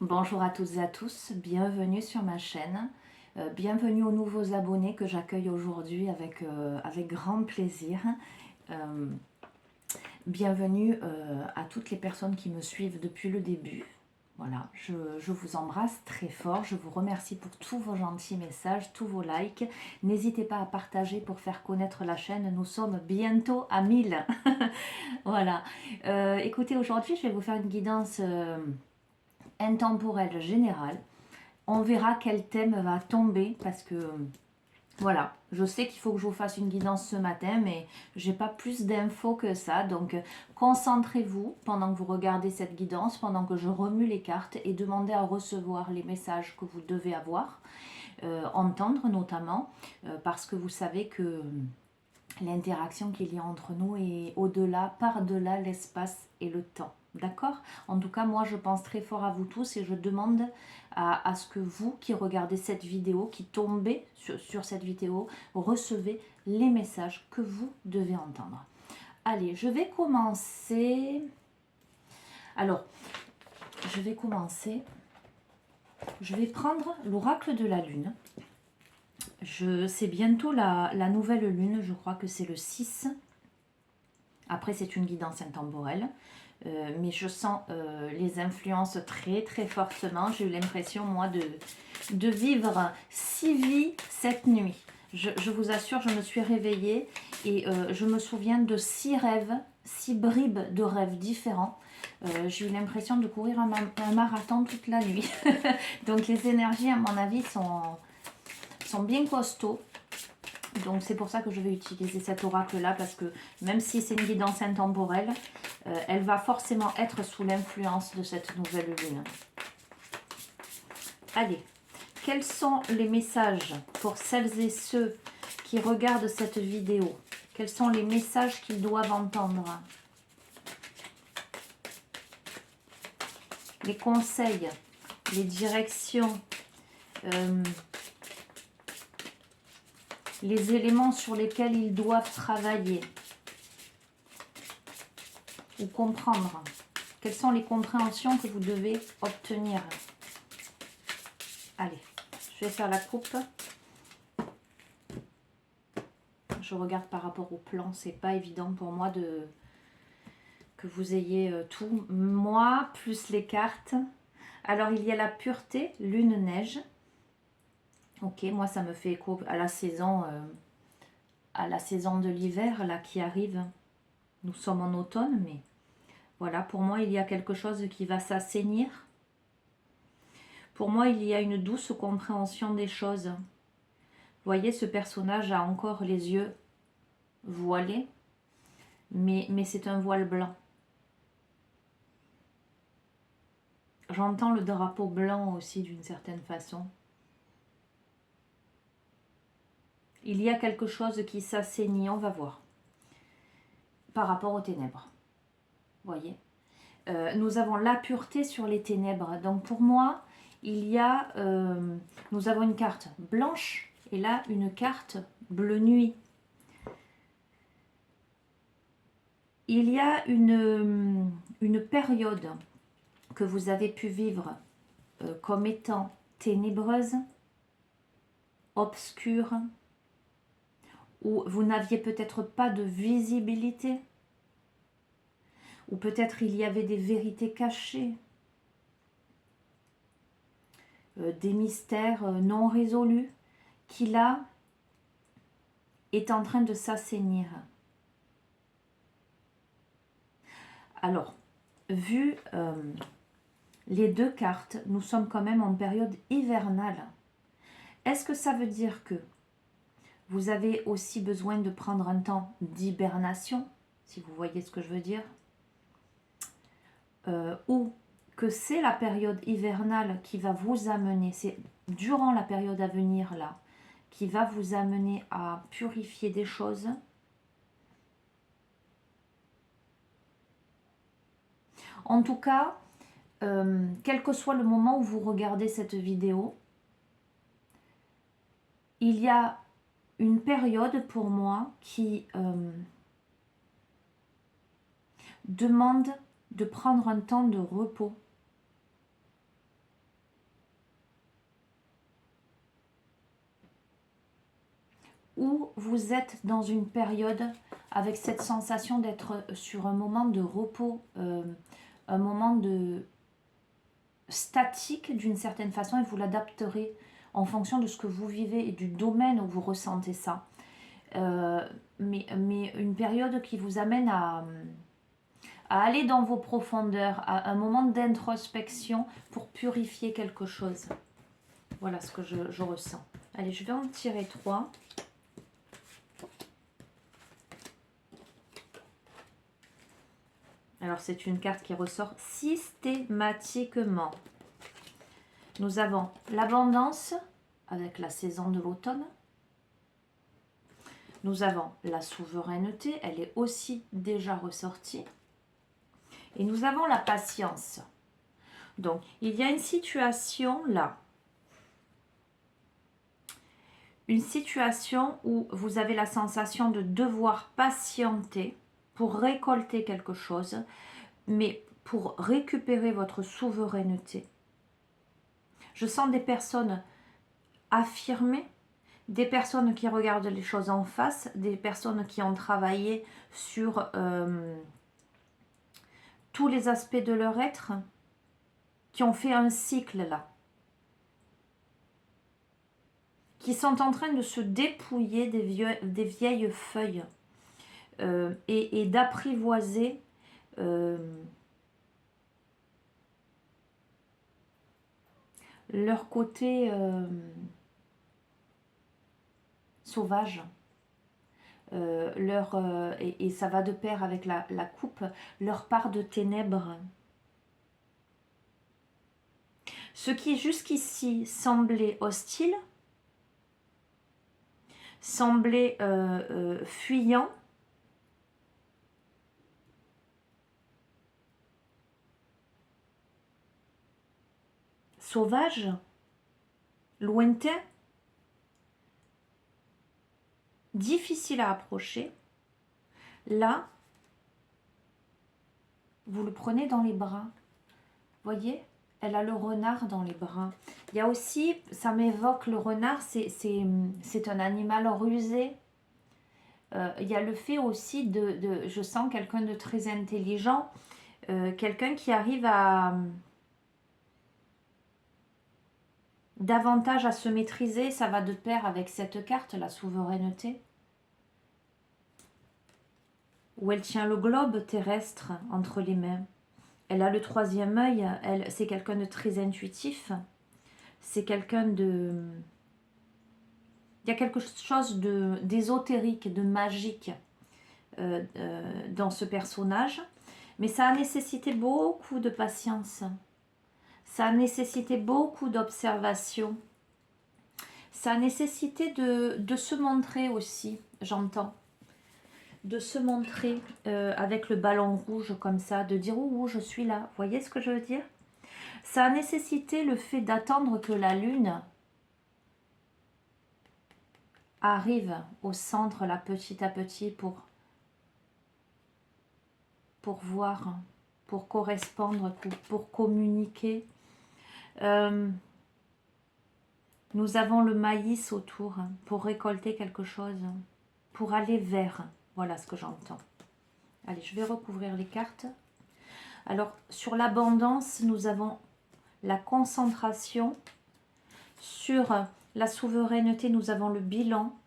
Bonjour à toutes et à tous, bienvenue sur ma chaîne, bienvenue aux nouveaux abonnés que j'accueille aujourd'hui avec grand plaisir. Euh, Bienvenue à toutes les personnes qui me suivent depuis le début. Voilà, je vous embrasse très fort, je vous remercie pour tous vos gentils messages, tous vos likes. N'hésitez pas à partager pour faire connaître la chaîne, nous sommes bientôt à 1000. Voilà, écoutez, aujourd'hui je vais vous faire une guidance intemporelle générale. On verra quel thème va tomber parce que voilà, je sais qu'il faut que je vous fasse une guidance ce matin, mais j'ai pas plus d'infos que ça. Donc concentrez-vous pendant que vous regardez cette guidance, pendant que je remue les cartes et demandez à recevoir les messages que vous devez avoir, entendre notamment, parce que vous savez que l'interaction qu'il y a entre nous est au-delà, par-delà l'espace et le temps. D'accord? En tout cas, moi, je pense très fort à vous tous et je demande à ce que vous qui regardez cette vidéo, qui tombez sur cette vidéo, recevez les messages que vous devez entendre. Allez, je vais commencer. Alors, je vais commencer. Je vais prendre l'oracle de la lune. C'est bientôt la nouvelle lune, je crois que c'est le 6. Après, c'est une guidance intemporelle. Mais je sens les influences très très fortement. J'ai eu l'impression, moi, de vivre 6 vies cette nuit. Je vous assure, je me suis réveillée et je me souviens de 6 rêves, 6 bribes de rêves différents. J'ai eu l'impression de courir un marathon toute la nuit. Donc les énergies, à mon avis, sont bien costauds. Donc c'est pour ça que je vais utiliser cet oracle-là, parce que même si c'est une guidance intemporelle, elle va forcément être sous l'influence de cette nouvelle lune. Allez, quels sont les messages pour celles et ceux qui regardent cette vidéo? Quels sont les messages qu'ils doivent entendre? Les conseils, les directions, les éléments sur lesquels ils doivent travailler ou comprendre. Quelles sont les compréhensions que vous devez obtenir? Allez, je vais faire la coupe. Je regarde par rapport au plan, c'est pas évident pour moi que vous ayez tout. Moi, plus les cartes. Alors, il y a la pureté, lune, neige. Ok, moi, ça me fait écho à la saison de l'hiver, là, qui arrive. Nous sommes en automne, mais voilà, pour moi, il y a quelque chose qui va s'assainir. Pour moi, il y a une douce compréhension des choses. Vous voyez, ce personnage a encore les yeux voilés, mais c'est un voile blanc. J'entends le drapeau blanc aussi d'une certaine façon. Il y a quelque chose qui s'assainit, on va voir, par rapport aux ténèbres. Voyez, nous avons la pureté sur les ténèbres. Donc pour moi, nous avons une carte blanche et là une carte bleu nuit. Il y a une période que vous avez pu vivre comme étant ténébreuse, obscure, où vous n'aviez peut-être pas de visibilité, ou peut-être il y avait des vérités cachées, des mystères non résolus, qui là est en train de s'assainir. Alors, vu les deux cartes, nous sommes quand même en période hivernale. Est-ce que ça veut dire que vous avez aussi besoin de prendre un temps d'hibernation, si vous voyez ce que je veux dire, ou que c'est la période hivernale qui va vous amener, c'est durant la période à venir là, qui va vous amener à purifier des choses. En tout cas, quel que soit le moment où vous regardez cette vidéo, il y a une période pour moi qui demande de prendre un temps de repos. ou vous êtes dans une période avec cette sensation d'être sur un moment de repos, un moment de statique d'une certaine façon, et vous l'adapterez en fonction de ce que vous vivez et du domaine où vous ressentez ça. Mais une période qui vous amène à aller dans vos profondeurs, à un moment d'introspection pour purifier quelque chose. Voilà ce que je ressens. Allez, je vais en tirer 3. Alors, c'est une carte qui ressort systématiquement. Nous avons l'abondance avec la saison de l'automne. Nous avons la souveraineté, elle est aussi déjà ressortie. Et nous avons la patience. Donc, il y a une situation là. Une situation où vous avez la sensation de devoir patienter pour récolter quelque chose, mais pour récupérer votre souveraineté. Je sens des personnes affirmées, des personnes qui regardent les choses en face, des personnes qui ont travaillé sur tous les aspects de leur être, qui ont fait un cycle là, qui sont en train de se dépouiller des vieilles feuilles et d'apprivoiser leur côté sauvage. Et ça va de pair avec la coupe, leur part de ténèbres. Ce qui jusqu'ici semblait hostile, semblait fuyant, sauvage, lointain, difficile à approcher, là, vous le prenez dans les bras. Voyez, elle a le renard dans les bras. Il y a aussi, ça m'évoque le renard, c'est un animal rusé. Il y a le fait aussi je sens quelqu'un de très intelligent, quelqu'un qui arrive à davantage à se maîtriser. Ça va de pair avec cette carte, la souveraineté, où elle tient le globe terrestre entre les mains. Elle a le troisième œil, c'est quelqu'un de très intuitif, c'est quelqu'un de... Il y a quelque chose d'ésotérique, de magique dans ce personnage, mais ça a nécessité beaucoup de patience, ça a nécessité beaucoup d'observation, ça a nécessité de se montrer aussi, j'entends. De se montrer avec le ballon rouge comme ça, de dire « Oh, je suis là ». Vous voyez ce que je veux dire? Ça a nécessité le fait d'attendre que la lune arrive au centre, là, petit à petit, pour voir, pour correspondre, pour communiquer. Nous avons le maïs autour pour récolter quelque chose, pour aller vers. Voilà ce que j'entends. Allez, je vais recouvrir les cartes. Alors, sur l'abondance, nous avons la concentration. Sur la souveraineté, nous avons le bilan.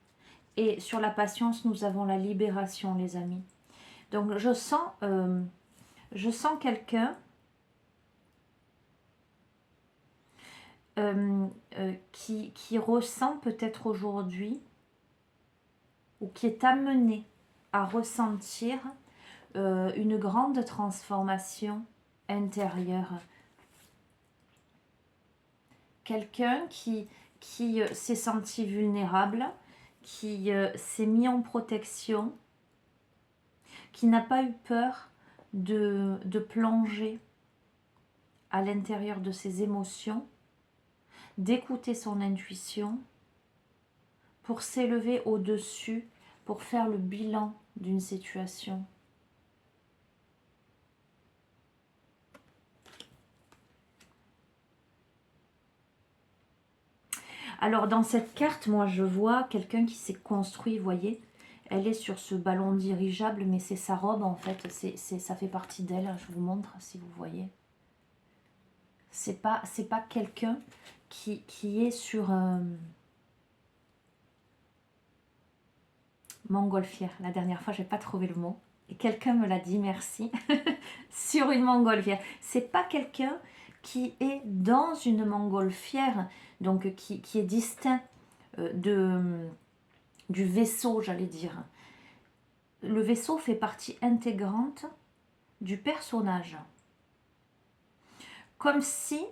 Et sur la patience, nous avons la libération, les amis. Donc, je sens quelqu'un qui ressent peut-être aujourd'hui, ou qui est amené à ressentir une grande transformation intérieure. Quelqu'un qui s'est senti vulnérable, qui s'est mis en protection, qui n'a pas eu peur de plonger à l'intérieur de ses émotions, d'écouter son intuition pour s'élever au-dessus, pour faire le bilan d'une situation. Alors, dans cette carte, moi, je vois quelqu'un qui s'est construit, vous voyez. Elle est sur ce ballon dirigeable, mais c'est sa robe, en fait. Ça fait partie d'elle. Je vous montre, si vous voyez. C'est pas quelqu'un qui est sur montgolfière. La dernière fois, j'ai pas trouvé le mot. Et quelqu'un me l'a dit, merci. Sur une montgolfière. C'est pas quelqu'un qui est dans une montgolfière, donc qui est distinct du vaisseau, j'allais dire. Le vaisseau fait partie intégrante du personnage. Comme si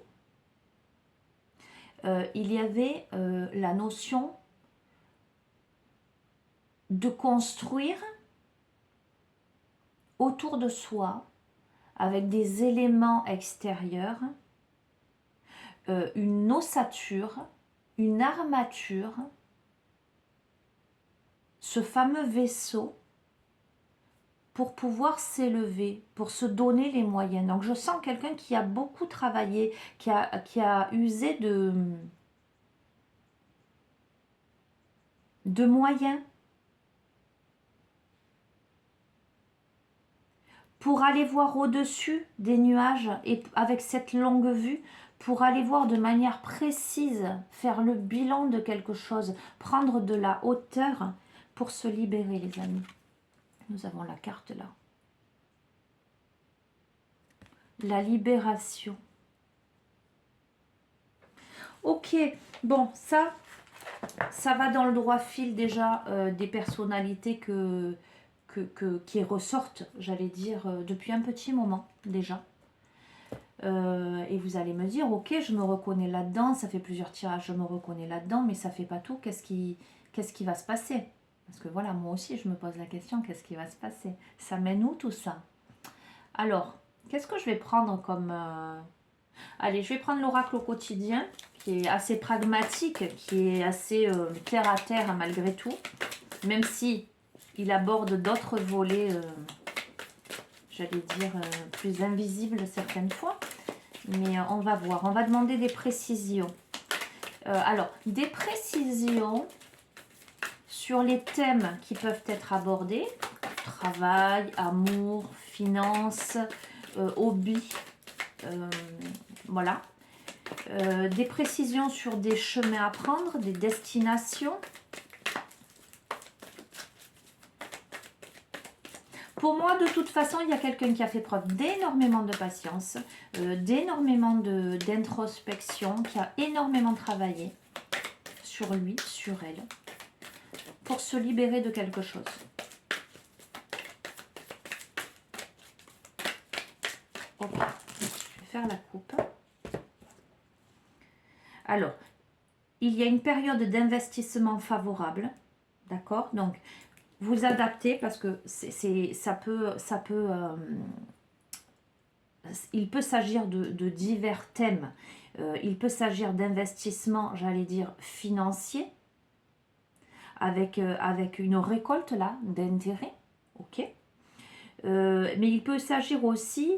il y avait la notion de construire autour de soi, avec des éléments extérieurs, une ossature, une armature, ce fameux vaisseau, pour pouvoir s'élever, pour se donner les moyens. Donc je sens quelqu'un qui a beaucoup travaillé, qui a usé de moyens pour aller voir au-dessus des nuages et avec cette longue vue, pour aller voir de manière précise, faire le bilan de quelque chose, prendre de la hauteur pour se libérer, les amis. Nous avons la carte là. La libération. Ok, bon, ça va dans le droit fil déjà des personnalités qui ressortent, j'allais dire, depuis un petit moment déjà. Et vous allez me dire, ok, je me reconnais là-dedans, ça fait plusieurs tirages, je me reconnais là-dedans, mais ça fait pas tout, qu'est-ce qui va se passer? Parce que voilà, moi aussi, je me pose la question, qu'est-ce qui va se passer? Ça mène où tout ça? Alors, qu'est-ce que je vais prendre comme... Allez, je vais prendre l'oracle au quotidien, qui est assez pragmatique, qui est assez terre à terre malgré tout, même si il aborde d'autres volets, j'allais dire, plus invisibles certaines fois. Mais on va voir, on va demander des précisions. Alors, des précisions sur les thèmes qui peuvent être abordés. Travail, amour, finances, hobby, voilà. Des précisions sur des chemins à prendre, des destinations. Pour moi, de toute façon, il y a quelqu'un qui a fait preuve d'énormément de patience, d'énormément d'introspection, qui a énormément travaillé sur lui, sur elle, pour se libérer de quelque chose. Ok, je vais faire la coupe. Alors, il y a une période d'investissement favorable, d'accord? Donc, vous adaptez parce que il peut s'agir de divers thèmes. Il peut s'agir d'investissements, j'allais dire, financiers, avec une récolte là d'intérêt, ok. Mais il peut s'agir aussi,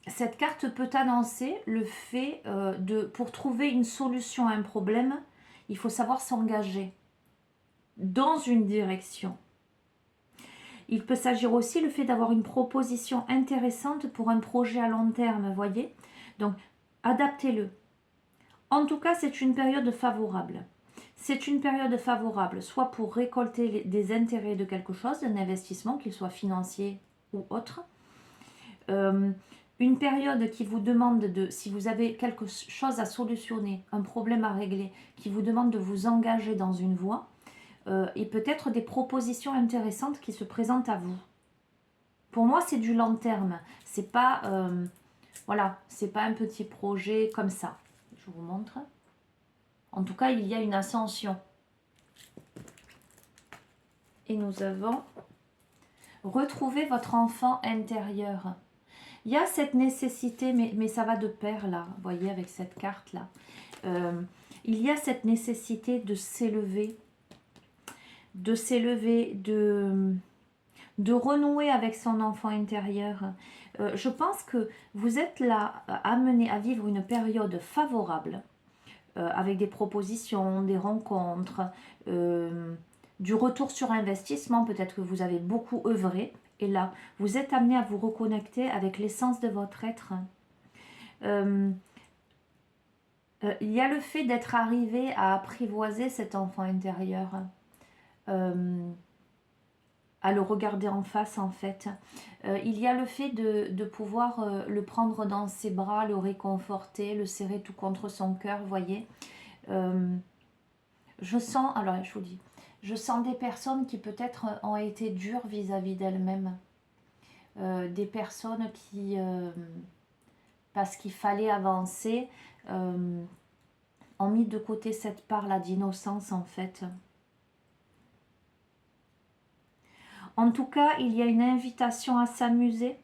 cette carte peut annoncer le fait pour trouver une solution à un problème, il faut savoir s'engager dans une direction. Il peut s'agir aussi le fait d'avoir une proposition intéressante pour un projet à long terme, voyez. Donc, adaptez-le. En tout cas, c'est une période favorable. C'est une période favorable, soit pour récolter des intérêts de quelque chose, d'un investissement, qu'il soit financier ou autre. Une période qui vous demande si vous avez quelque chose à solutionner, un problème à régler, qui vous demande de vous engager dans une voie, et peut-être des propositions intéressantes qui se présentent à vous. Pour moi, c'est du long terme. C'est pas, voilà, c'est pas un petit projet comme ça. Je vous montre. En tout cas, il y a une ascension. Et nous avons retrouvé votre enfant intérieur. Il y a cette nécessité, mais ça va de pair là, vous voyez, avec cette carte-là. Il y a cette nécessité de s'élever, de renouer avec son enfant intérieur. Je pense que vous êtes là amené à vivre une période favorable avec des propositions, des rencontres, du retour sur investissement. Peut-être que vous avez beaucoup œuvré et là, vous êtes amené à vous reconnecter avec l'essence de votre être. Il y a le fait d'être arrivé à apprivoiser cet enfant intérieur, à le regarder en face en fait. Il y a le fait de pouvoir le prendre dans ses bras, le réconforter, le serrer tout contre son cœur, voyez. Je sens, alors je vous dis, je sens des personnes qui peut-être ont été dures vis-à-vis d'elles-mêmes. Des personnes qui, parce qu'il fallait avancer, ont mis de côté cette part-là d'innocence en fait. En tout cas, il y a une invitation à s'amuser.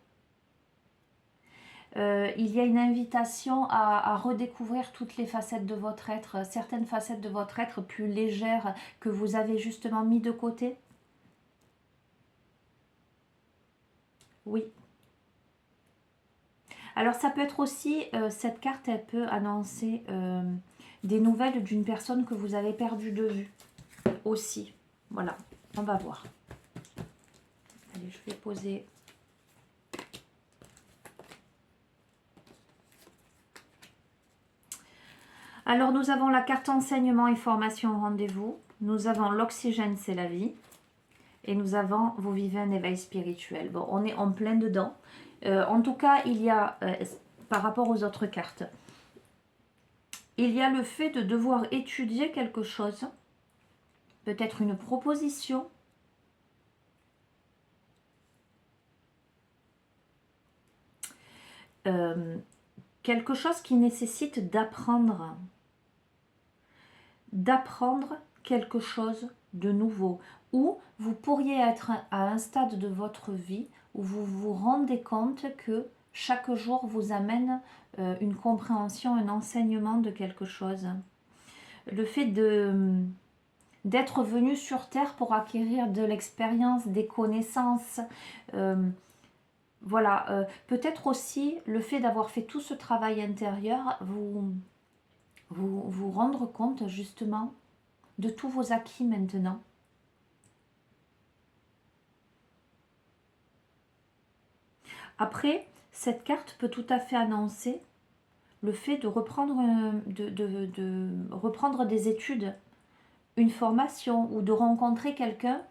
Il y a une invitation à redécouvrir toutes les facettes de votre être, certaines facettes de votre être plus légères que vous avez justement mis de côté. Oui. Alors ça peut être aussi, cette carte, elle peut annoncer des nouvelles d'une personne que vous avez perdue de vue aussi. Voilà, on va voir. Allez, je vais poser... Alors, nous avons la carte enseignement et formation rendez-vous. Nous avons l'oxygène, c'est la vie. Et nous avons, vous vivez un éveil spirituel. Bon, on est en plein dedans. En tout cas, il y a, par rapport aux autres cartes, il y a le fait de devoir étudier quelque chose. Peut-être une proposition. Quelque chose qui nécessite d'apprendre. D'apprendre quelque chose de nouveau. Ou vous pourriez être à un stade de votre vie où vous vous rendez compte que chaque jour vous amène une compréhension, un enseignement de quelque chose. Le fait d'être venu sur Terre pour acquérir de l'expérience, des connaissances, voilà, peut-être aussi le fait d'avoir fait tout ce travail intérieur, vous rendre compte justement de tous vos acquis maintenant. Après, cette carte peut tout à fait annoncer le fait de reprendre, reprendre des études, une formation ou de rencontrer quelqu'un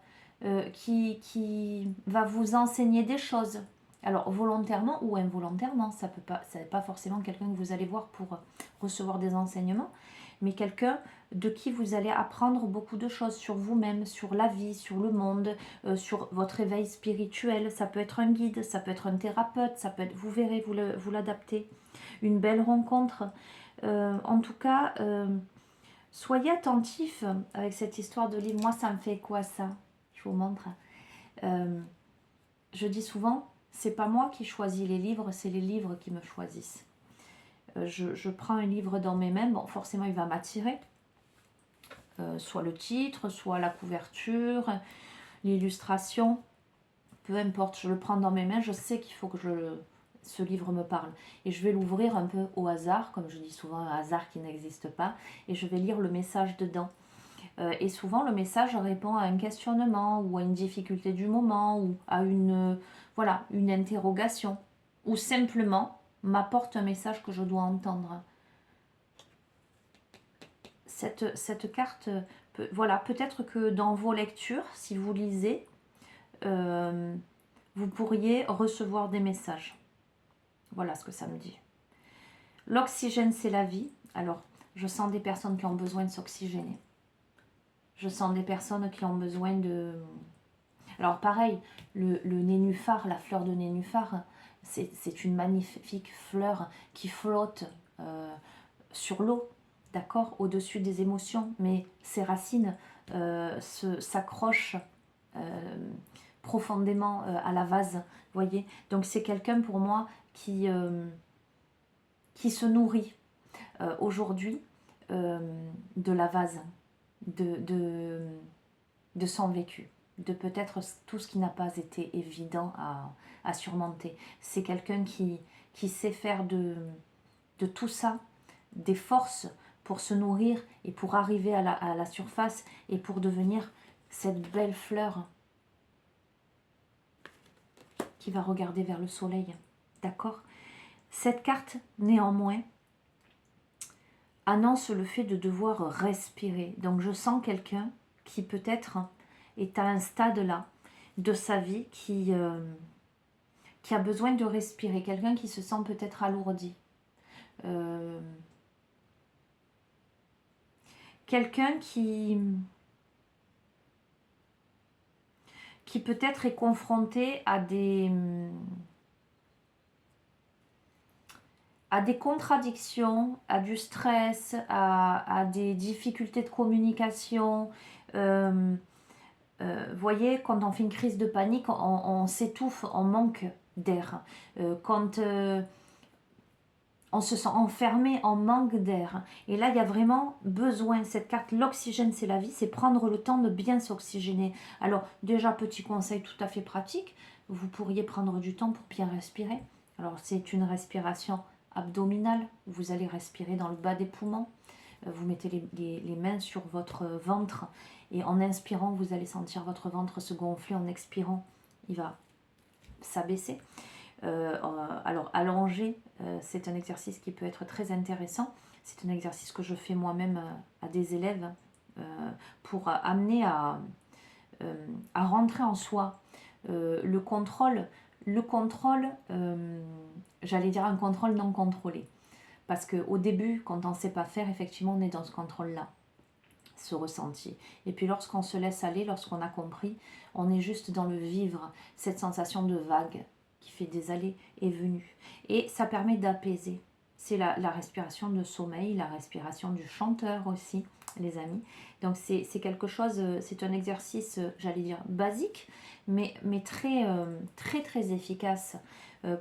qui va vous enseigner des choses. Alors volontairement ou involontairement, ça n'est pas forcément quelqu'un que vous allez voir pour recevoir des enseignements, mais quelqu'un de qui vous allez apprendre beaucoup de choses sur vous-même, sur la vie, sur le monde, sur votre éveil spirituel. Ça peut être un guide, ça peut être un thérapeute, ça peut être, vous verrez, vous l'adaptez. Une belle rencontre. En tout cas, soyez attentifs avec cette histoire de livre. Moi, ça me fait quoi ça? Je vous montre. Je dis souvent, c'est pas moi qui choisis les livres, c'est les livres qui me choisissent. Je prends un livre dans mes mains, bon, forcément il va m'attirer, soit le titre, soit la couverture, l'illustration, peu importe, je le prends dans mes mains, je sais qu'il faut que ce livre me parle. Et je vais l'ouvrir un peu au hasard, comme je dis souvent, un hasard qui n'existe pas, et je vais lire le message dedans. Et souvent le message répond à un questionnement, ou à une difficulté du moment, ou à voilà, une interrogation, ou simplement m'apporte un message que je dois entendre. Cette carte, voilà, peut-être que dans vos lectures, si vous lisez, vous pourriez recevoir des messages. Voilà ce que ça me dit. L'oxygène, c'est la vie. Alors, je sens des personnes qui ont besoin de s'oxygéner. Je sens des personnes qui ont besoin de... Alors pareil, le nénuphar, la fleur de nénuphar, c'est une magnifique fleur qui flotte sur l'eau, d'accord, au-dessus des émotions, mais ses racines s'accrochent profondément à la vase, voyez. Donc c'est quelqu'un pour moi qui se nourrit aujourd'hui de la vase, de son vécu. de peut-être tout ce qui n'a pas été évident à surmonter. C'est quelqu'un qui sait faire de tout ça des forces pour se nourrir et pour arriver à la surface et pour devenir cette belle fleur qui va regarder vers le soleil. D'accord? Cette carte, néanmoins, annonce le fait de devoir respirer. Donc je sens quelqu'un qui peut-être est à un stade là de sa vie qui a besoin de respirer. Quelqu'un qui se sent peut-être alourdi. Quelqu'un qui peut-être est confronté à des contradictions, à du stress, à des difficultés de communication. Voyez, quand on fait une crise de panique, on s'étouffe, on manque d'air. Quand on se sent enfermé, on manque d'air. Et là, il y a vraiment besoin, cette carte, l'oxygène, c'est la vie, c'est prendre le temps de bien s'oxygéner. Alors, déjà, petit conseil tout à fait pratique, vous pourriez prendre du temps pour bien respirer. Alors, c'est une respiration abdominale, vous allez respirer dans le bas des poumons. Vous mettez les mains sur votre ventre et en inspirant, vous allez sentir votre ventre se gonfler. En expirant, il va s'abaisser. Alors, allonger, c'est un exercice qui peut être très intéressant. C'est un exercice que je fais moi-même à des élèves pour amener à rentrer en soi. Le contrôle, j'allais dire un contrôle non contrôlé. Parce qu'au début, quand on ne sait pas faire, effectivement, on est dans ce contrôle-là, ce ressenti. Et puis lorsqu'on se laisse aller, lorsqu'on a compris, on est juste dans le vivre, cette sensation de vague qui fait des allées et venues. Et ça permet d'apaiser. C'est la respiration de sommeil, la respiration du chanteur aussi, les amis. Donc c'est quelque chose, c'est un exercice, j'allais dire, basique, mais très, très, très efficace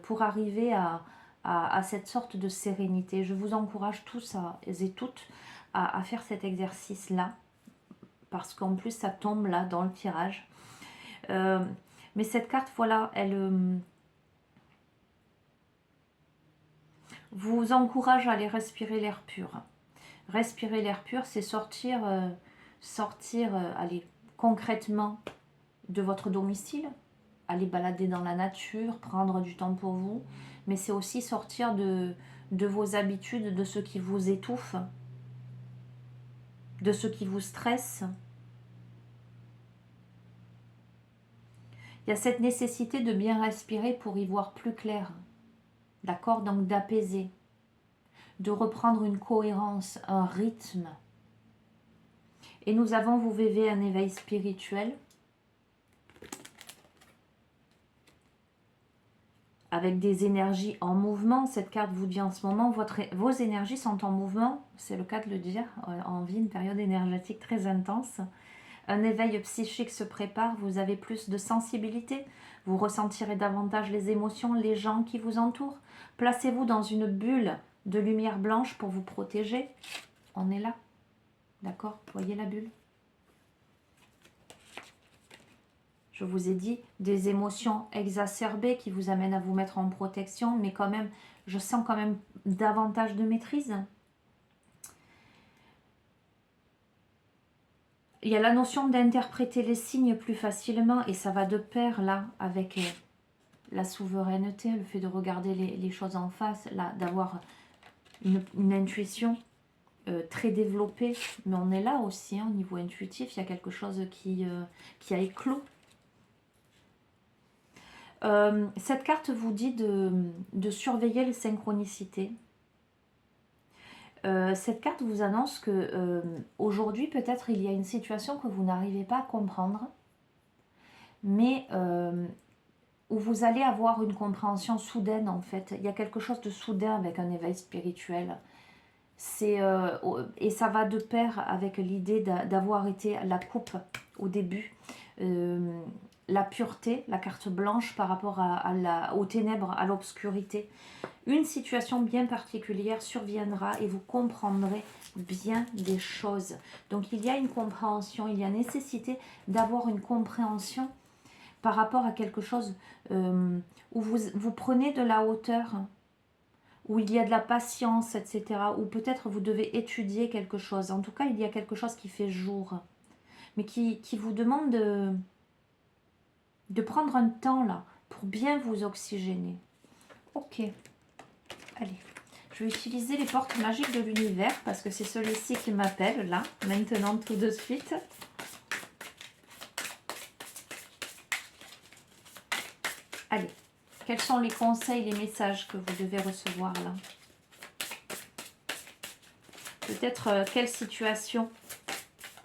pour arriver à cette sorte de sérénité. Je vous encourage tous et toutes à faire cet exercice-là, parce qu'en plus ça tombe là dans le tirage. Mais cette carte, voilà, elle vous encourage à aller respirer l'air pur. Respirer l'air pur, c'est sortir, allez, concrètement de votre domicile, aller balader dans la nature, prendre du temps pour vous, mais c'est aussi sortir de vos habitudes, de ce qui vous étouffe, de ce qui vous stresse. Il y a cette nécessité de bien respirer pour y voir plus clair. D'accord? Donc d'apaiser, de reprendre une cohérence, un rythme. Et nous avons, vous vivez un éveil spirituel avec des énergies en mouvement. Cette carte vous dit en ce moment, vos énergies sont en mouvement, c'est le cas de le dire. On vit une période énergétique très intense. Un éveil psychique se prépare, vous avez plus de sensibilité, vous ressentirez davantage les émotions, les gens qui vous entourent. Placez-vous dans une bulle de lumière blanche pour vous protéger. On est là, d'accord? Voyez la bulle? Je vous ai dit, des émotions exacerbées qui vous amènent à vous mettre en protection, mais quand même, je sens quand même davantage de maîtrise. Il y a la notion d'interpréter les signes plus facilement et ça va de pair là avec la souveraineté, le fait de regarder les choses en face, là, d'avoir une intuition très développée. Mais on est là aussi, hein, au niveau intuitif, il y a quelque chose qui a éclos. Cette carte vous dit de surveiller les synchronicités. Cette carte vous annonce que aujourd'hui peut-être il y a une situation que vous n'arrivez pas à comprendre, mais où vous allez avoir une compréhension soudaine en fait. Il y a quelque chose de soudain avec un éveil spirituel. Et ça va de pair avec l'idée d'avoir été la coupe au début. la pureté, la carte blanche par rapport aux ténèbres, à l'obscurité. Une situation bien particulière surviendra et vous comprendrez bien des choses. Donc il y a une compréhension, il y a nécessité d'avoir une compréhension par rapport à quelque chose où vous prenez de la hauteur, où il y a de la patience, etc. Ou peut-être vous devez étudier quelque chose. En tout cas, il y a quelque chose qui fait jour, mais qui vous demande de prendre un temps là pour bien vous oxygéner. Ok, allez. Je vais utiliser les portes magiques de l'univers parce que c'est celui-ci qui m'appelle là, maintenant tout de suite. Allez, quels sont les conseils, les messages que vous devez recevoir là? Peut-être quelle situation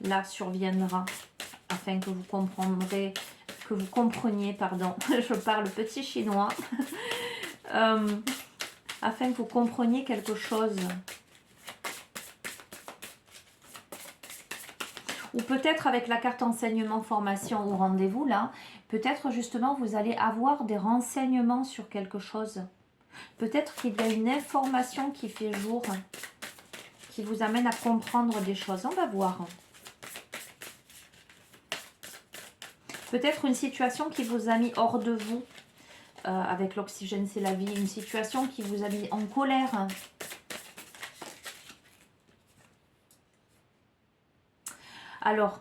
là surviendra afin que vous compreniez, pardon, je parle petit chinois, afin que vous compreniez quelque chose. Ou peut-être avec la carte enseignement formation ou rendez-vous là, peut-être justement vous allez avoir des renseignements sur quelque chose. Peut-être qu'il y a une information qui fait jour, qui vous amène à comprendre des choses. On va voir. Peut-être une situation qui vous a mis hors de vous. Avec l'oxygène, c'est la vie. Une situation qui vous a mis en colère. Alors,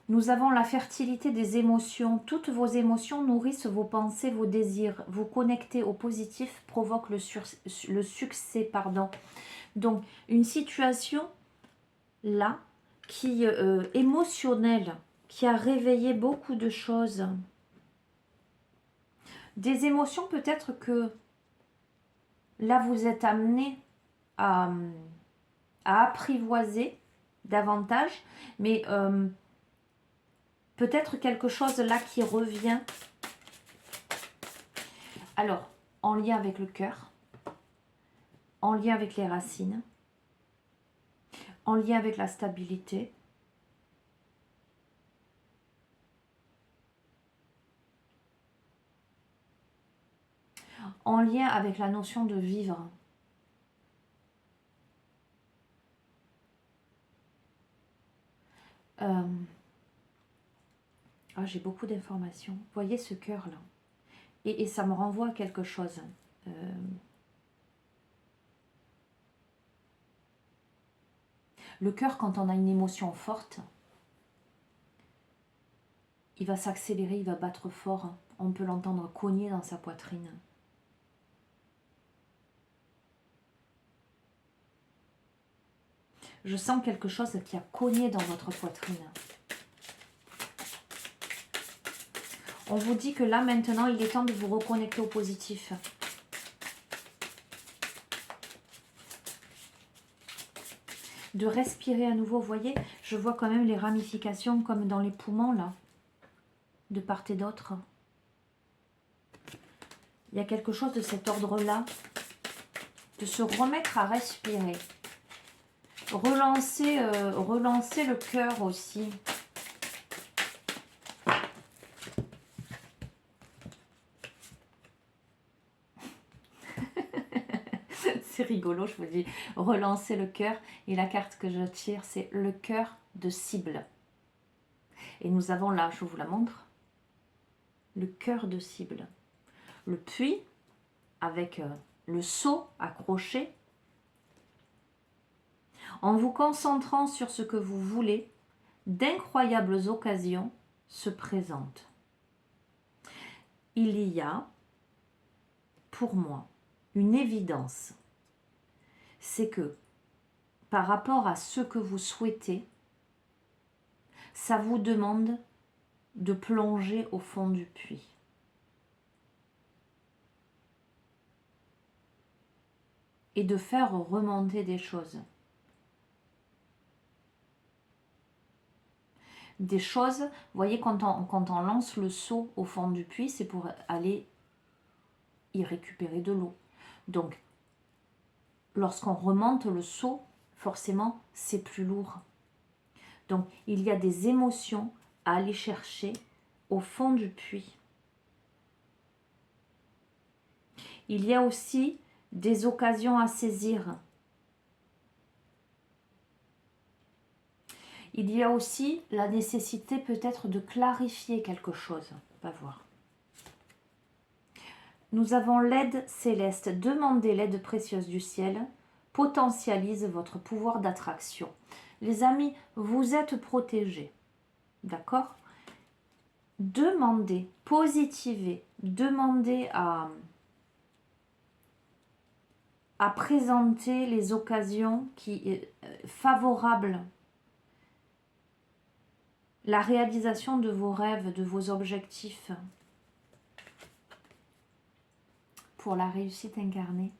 nous avons la fertilité des émotions. Toutes vos émotions nourrissent vos pensées, vos désirs. Vous connecter au positif provoque le succès. Pardon. Donc, une situation là, qui émotionnelle, qui a réveillé beaucoup de choses. Des émotions peut-être que là, vous êtes amené à apprivoiser davantage, mais peut-être quelque chose là qui revient. Alors, en lien avec le cœur, en lien avec les racines, en lien avec la stabilité, en lien avec la notion de vivre. J'ai beaucoup d'informations. Vous voyez ce cœur-là. Et ça me renvoie à quelque chose. Le cœur, quand on a une émotion forte, il va s'accélérer, il va battre fort. On peut l'entendre cogner dans sa poitrine. Je sens quelque chose qui a cogné dans votre poitrine. On vous dit que là, maintenant, il est temps de vous reconnecter au positif. De respirer à nouveau. Vous voyez, je vois quand même les ramifications comme dans les poumons, là. De part et d'autre. Il y a quelque chose de cet ordre-là. De se remettre à respirer. Relancer le cœur aussi. C'est rigolo, je vous dis. Relancer le cœur. Et la carte que je tire, c'est le cœur de cible. Et nous avons là, je vous la montre, le cœur de cible. Le puits avec le seau accroché. En vous concentrant sur ce que vous voulez, d'incroyables occasions se présentent. Il y a, pour moi, une évidence. C'est que, par rapport à ce que vous souhaitez, ça vous demande de plonger au fond du puits. Et de faire remonter des choses. Des choses, vous voyez, quand on lance le seau au fond du puits, c'est pour aller y récupérer de l'eau. Donc, lorsqu'on remonte le seau, forcément, c'est plus lourd. Donc, il y a des émotions à aller chercher au fond du puits. Il y a aussi des occasions à saisir. Il y a aussi la nécessité peut-être de clarifier quelque chose. On va voir. Nous avons l'aide céleste. Demandez l'aide précieuse du ciel. Potentialise votre pouvoir d'attraction. Les amis, vous êtes protégés. D'accord? Demandez, positivez, demandez à présenter les occasions favorables. La réalisation de vos rêves, de vos objectifs. Pour la réussite incarnée.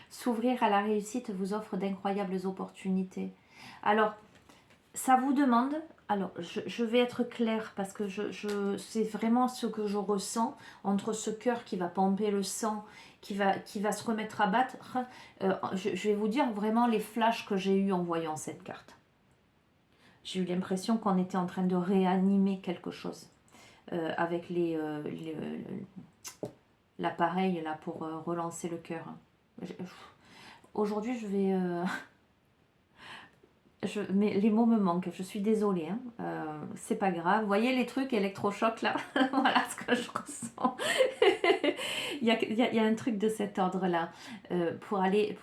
S'ouvrir à la réussite vous offre d'incroyables opportunités. Alors, ça vous demande, alors je vais être claire parce que c'est vraiment ce que je ressens entre ce cœur qui va pomper le sang, qui va se remettre à battre. Je vais vous dire vraiment les flashs que j'ai eus en voyant cette carte. J'ai eu l'impression qu'on était en train de réanimer quelque chose avec l'appareil là pour relancer le cœur. Aujourd'hui, je vais... mais les mots me manquent, je suis désolée, hein. C'est pas grave. Vous voyez les trucs électrochocs là? Voilà ce que je ressens. il y a un truc de cet ordre là. Pour aller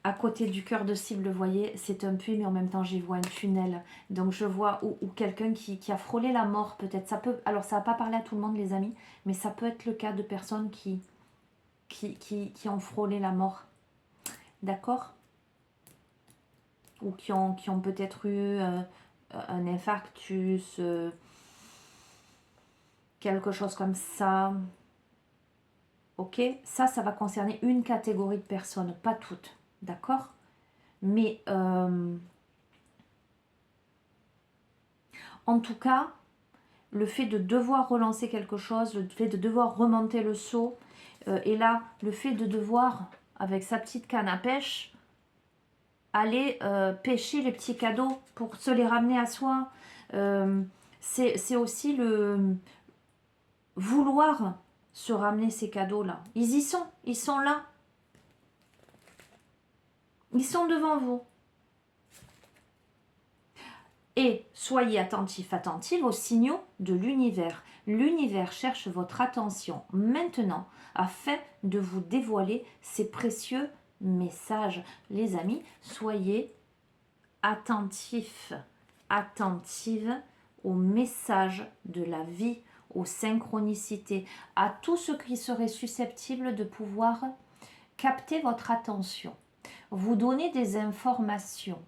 à côté du cœur de cible, vous voyez, c'est un puits, mais en même temps j'y vois un tunnel. Donc je vois où quelqu'un qui a frôlé la mort peut-être. Ça peut, alors ça va pas parler à tout le monde les amis, mais ça peut être le cas de personnes qui ont frôlé la mort. D'accord? Ou qui ont peut-être eu un infarctus, quelque chose comme ça. Ok? Ça va concerner une catégorie de personnes, pas toutes. D'accord? Mais en tout cas, le fait de devoir relancer quelque chose, le fait de devoir remonter le seau, et là, le fait de devoir, avec sa petite canne à pêche, aller pêcher les petits cadeaux pour se les ramener à soi. C'est aussi le vouloir se ramener ces cadeaux-là. Ils sont là. Ils sont devant vous. Et soyez attentifs, attentives aux signaux de l'univers. L'univers cherche votre attention maintenant afin de vous dévoiler ces précieux messages. Les amis, soyez attentifs, attentives aux messages de la vie, aux synchronicités, à tout ce qui serait susceptible de pouvoir capter votre attention, vous donner des informations.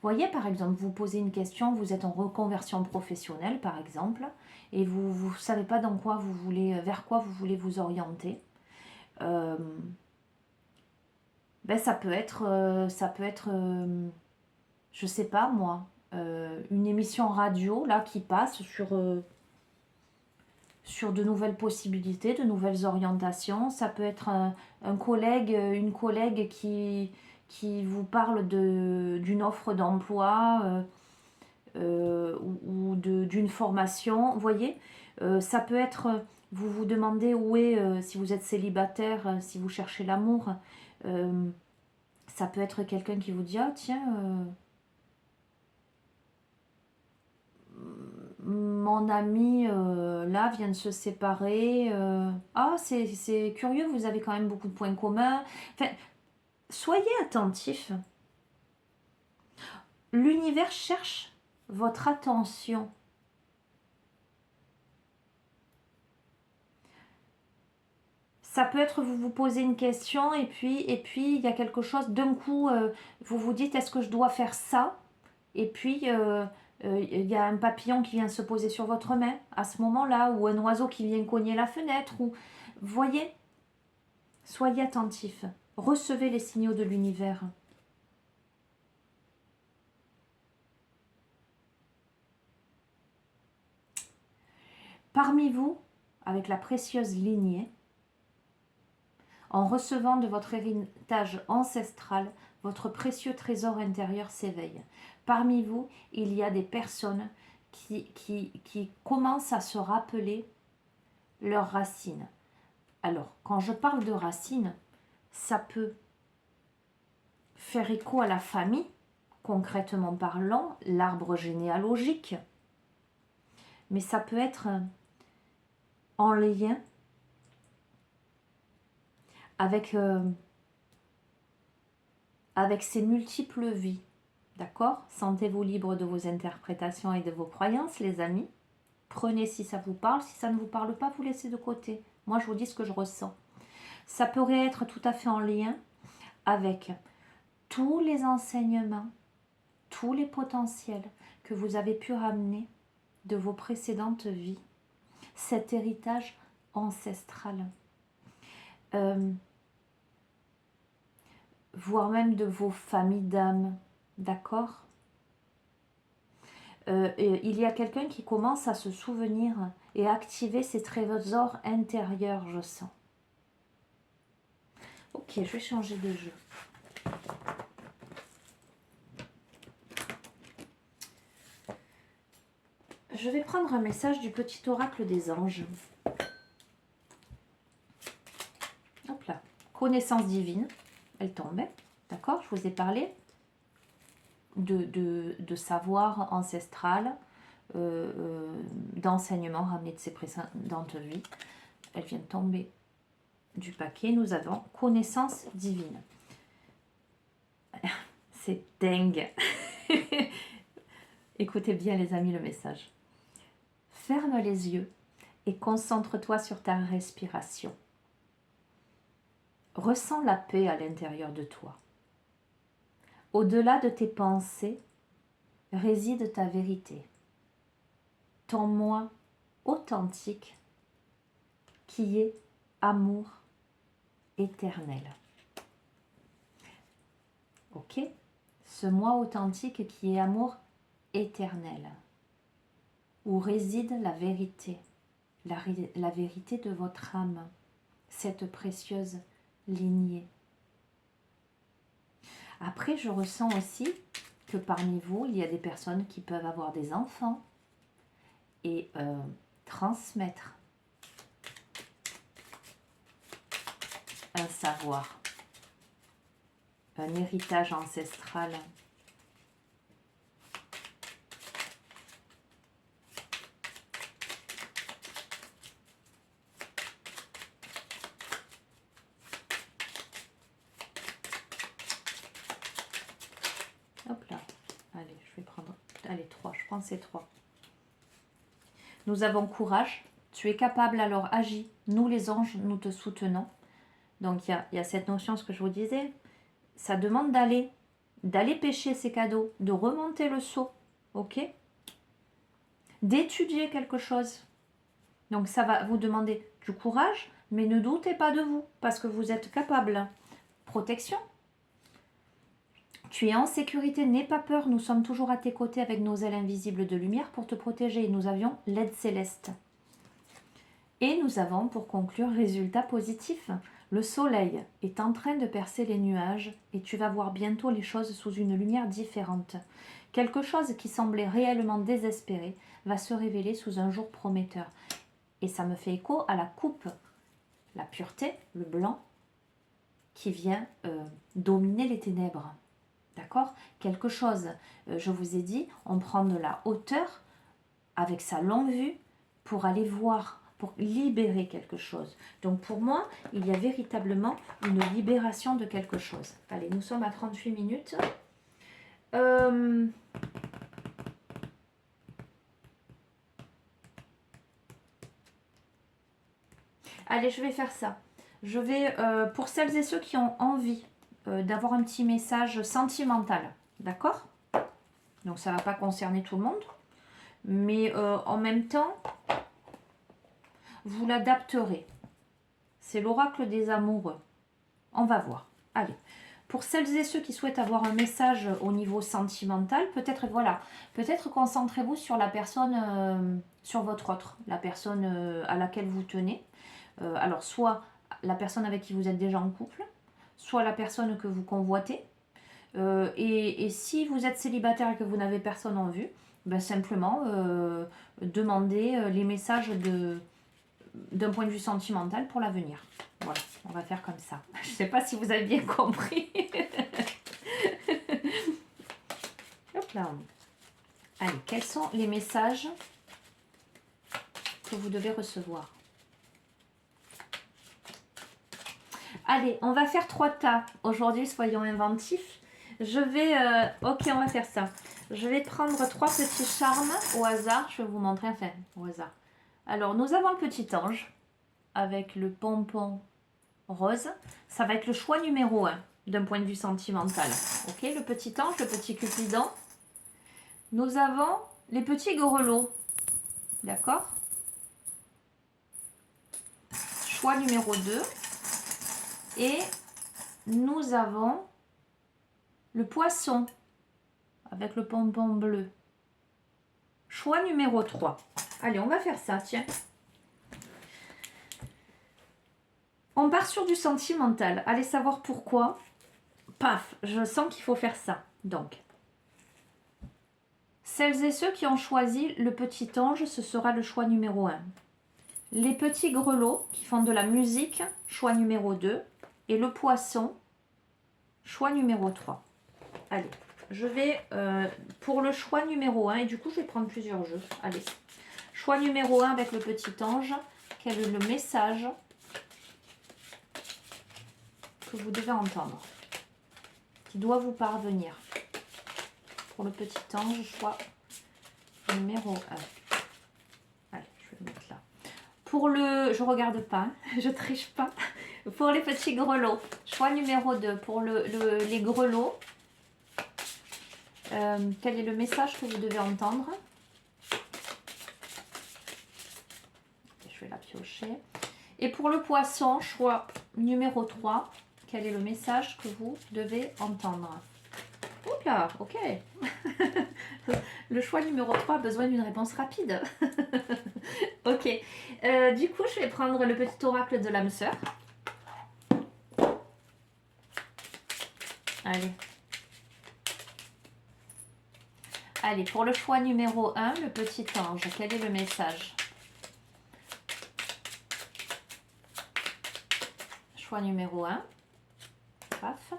Voyez, par exemple, vous posez une question, vous êtes en reconversion professionnelle, par exemple, et vous ne savez pas dans quoi vous voulez, vers quoi vous voulez vous orienter. Ça peut être, je sais pas moi, une émission radio là qui passe sur de nouvelles possibilités, de nouvelles orientations. Ça peut être un collègue, une collègue qui vous parle d'une offre d'emploi ou d'une formation. Vous voyez, ça peut être, vous vous demandez où est, si vous êtes célibataire, si vous cherchez l'amour. Ça peut être quelqu'un qui vous dit, ah tiens... mon ami là vient de se séparer. Ah, c'est curieux, vous avez quand même beaucoup de points communs. Enfin, soyez attentifs. L'univers cherche votre attention. Ça peut être vous vous posez une question et puis il y a quelque chose, d'un coup, vous vous dites est-ce que je dois faire ça? Et puis il y a un papillon qui vient se poser sur votre main à ce moment-là, ou un oiseau qui vient cogner la fenêtre. Ou voyez, soyez attentifs, recevez les signaux de l'univers. Parmi vous, avec la précieuse lignée, en recevant de votre héritage ancestral, votre précieux trésor intérieur s'éveille. Parmi vous, il y a des personnes qui commencent à se rappeler leurs racines. Alors, quand je parle de racines, ça peut faire écho à la famille, concrètement parlant, l'arbre généalogique, mais ça peut être en lien avec ces multiples vies. D'accord? Sentez-vous libre de vos interprétations et de vos croyances, les amis. Prenez si ça vous parle. Si ça ne vous parle pas, vous laissez de côté. Moi, je vous dis ce que je ressens. Ça pourrait être tout à fait en lien avec tous les enseignements, tous les potentiels que vous avez pu ramener de vos précédentes vies. Cet héritage ancestral. Voire même de vos familles d'âme. D'accord? Il y a quelqu'un qui commence à se souvenir et à activer ses trésors intérieurs, je sens. Ok, je vais changer de jeu. Je vais prendre un message du petit oracle des anges. Hop là. Connaissance divine. Elle tombait. D'accord? Je vous ai parlé de savoir ancestral, d'enseignement ramené de ses précédentes vies. Elle vient de tomber du paquet. Nous avons connaissance divine. C'est dingue. Écoutez bien les amis le message. Ferme les yeux et concentre-toi sur ta respiration. Ressens la paix à l'intérieur de toi. Au-delà de tes pensées réside ta vérité. Ton moi authentique qui est amour éternel. Ok? Ce moi authentique qui est amour éternel. Où réside la vérité, la vérité de votre âme, cette précieuse lignée. Après, je ressens aussi que parmi vous, il y a des personnes qui peuvent avoir des enfants et transmettre un savoir, un héritage ancestral. Hop là, allez, je vais prendre, allez, 3, je prends ces 3. Nous avons courage, tu es capable, alors agis. Nous les anges, nous te soutenons. Donc il y a cette notion, ce que je vous disais, ça demande d'aller pêcher ces cadeaux, de remonter le seau, ok? D'étudier quelque chose. Donc ça va vous demander du courage, mais ne doutez pas de vous, parce que vous êtes capable. Protection. Tu es en sécurité, n'aie pas peur, nous sommes toujours à tes côtés avec nos ailes invisibles de lumière pour te protéger. Nous avions l'aide céleste. Et nous avons, pour conclure, résultat positif. Le soleil est en train de percer les nuages et tu vas voir bientôt les choses sous une lumière différente. Quelque chose qui semblait réellement désespéré va se révéler sous un jour prometteur. Et ça me fait écho à la coupe, la pureté, le blanc, qui vient dominer les ténèbres. D'accord? Quelque chose, je vous ai dit, on prend de la hauteur avec sa longue vue pour aller voir, pour libérer quelque chose. Donc pour moi, il y a véritablement une libération de quelque chose. Allez, nous sommes à 38 minutes. Allez, je vais faire ça. Je vais, pour celles et ceux qui ont envie d'avoir un petit message sentimental, d'accord? Donc ça ne va pas concerner tout le monde, mais en même temps, vous l'adapterez. C'est l'oracle des amoureux. On va voir. Allez, pour celles et ceux qui souhaitent avoir un message au niveau sentimental, peut-être, voilà, peut-être concentrez-vous sur la personne, sur votre autre, la personne à laquelle vous tenez. Alors, soit la personne avec qui vous êtes déjà en couple, soit la personne que vous convoitez. Et si vous êtes célibataire et que vous n'avez personne en vue, ben, simplement demander les messages d'un point de vue sentimental pour l'avenir. Voilà, on va faire comme ça. Je ne sais pas si vous avez bien compris. Hop là. Allez, quels sont les messages que vous devez recevoir? Allez, on va faire 3 tas. Aujourd'hui, soyons inventifs. Je vais... ok, on va faire ça. Je vais prendre 3 petits charmes au hasard. Je vais vous montrer, enfin, au hasard. Alors, nous avons le petit ange avec le pompon rose. Ça va être le choix numéro 1 d'un point de vue sentimental. Ok, le petit ange, le petit cupidon. Nous avons les petits grelots. D'accord? Choix numéro 2. Et nous avons le poisson avec le pompon bleu. Choix numéro 3. Allez, on va faire ça, tiens. On part sur du sentimental. Allez savoir pourquoi. Paf, je sens qu'il faut faire ça. Donc, celles et ceux qui ont choisi le petit ange, ce sera le choix numéro 1. Les petits grelots qui font de la musique, choix numéro 2. Et le poisson, choix numéro 3. Allez, je vais pour le choix numéro 1, et du coup je vais prendre plusieurs jeux. Allez, choix numéro 1 avec le petit ange. Quel est le message que vous devez entendre, qui doit vous parvenir? Pour le petit ange, choix numéro 1. Allez, je vais le mettre là. Pour le... Je regarde pas, hein, je triche pas. Pour les petits grelots, choix numéro 2. Pour les grelots, quel est le message que vous devez entendre? Je vais la piocher. Et pour le poisson, choix numéro 3. Quel est le message que vous devez entendre? Oups là, ok. Le choix numéro 3 a besoin d'une réponse rapide. Ok. Du coup, je vais prendre le petit oracle de l'âme sœur. Allez. Allez, pour le choix numéro 1, le petit ange, quel est le message? Choix numéro 1. Paf.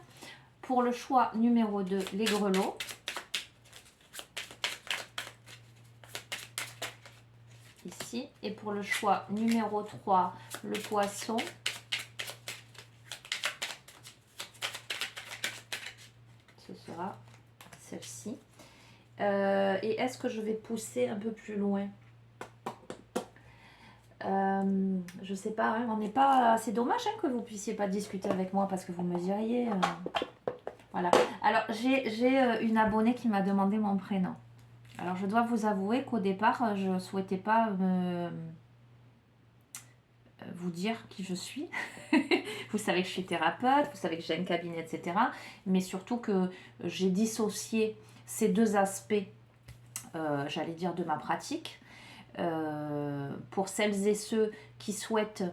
Pour le choix numéro 2, les grelots. Ici. Et pour le choix numéro 3, le poisson. Ce sera celle-ci. Et est-ce que je vais pousser un peu plus loin? Je sais pas, hein, on n'est pas... C'est dommage hein, que vous puissiez pas discuter avec moi parce que vous me diriez... Voilà. Alors, j'ai une abonnée qui m'a demandé mon prénom. Alors, je dois vous avouer qu'au départ, je ne souhaitais pas vous dire qui je suis. Vous savez que je suis thérapeute, vous savez que j'ai un cabinet, etc. Mais surtout que j'ai dissocié ces deux aspects, j'allais dire, de ma pratique. Pour celles et ceux qui souhaitent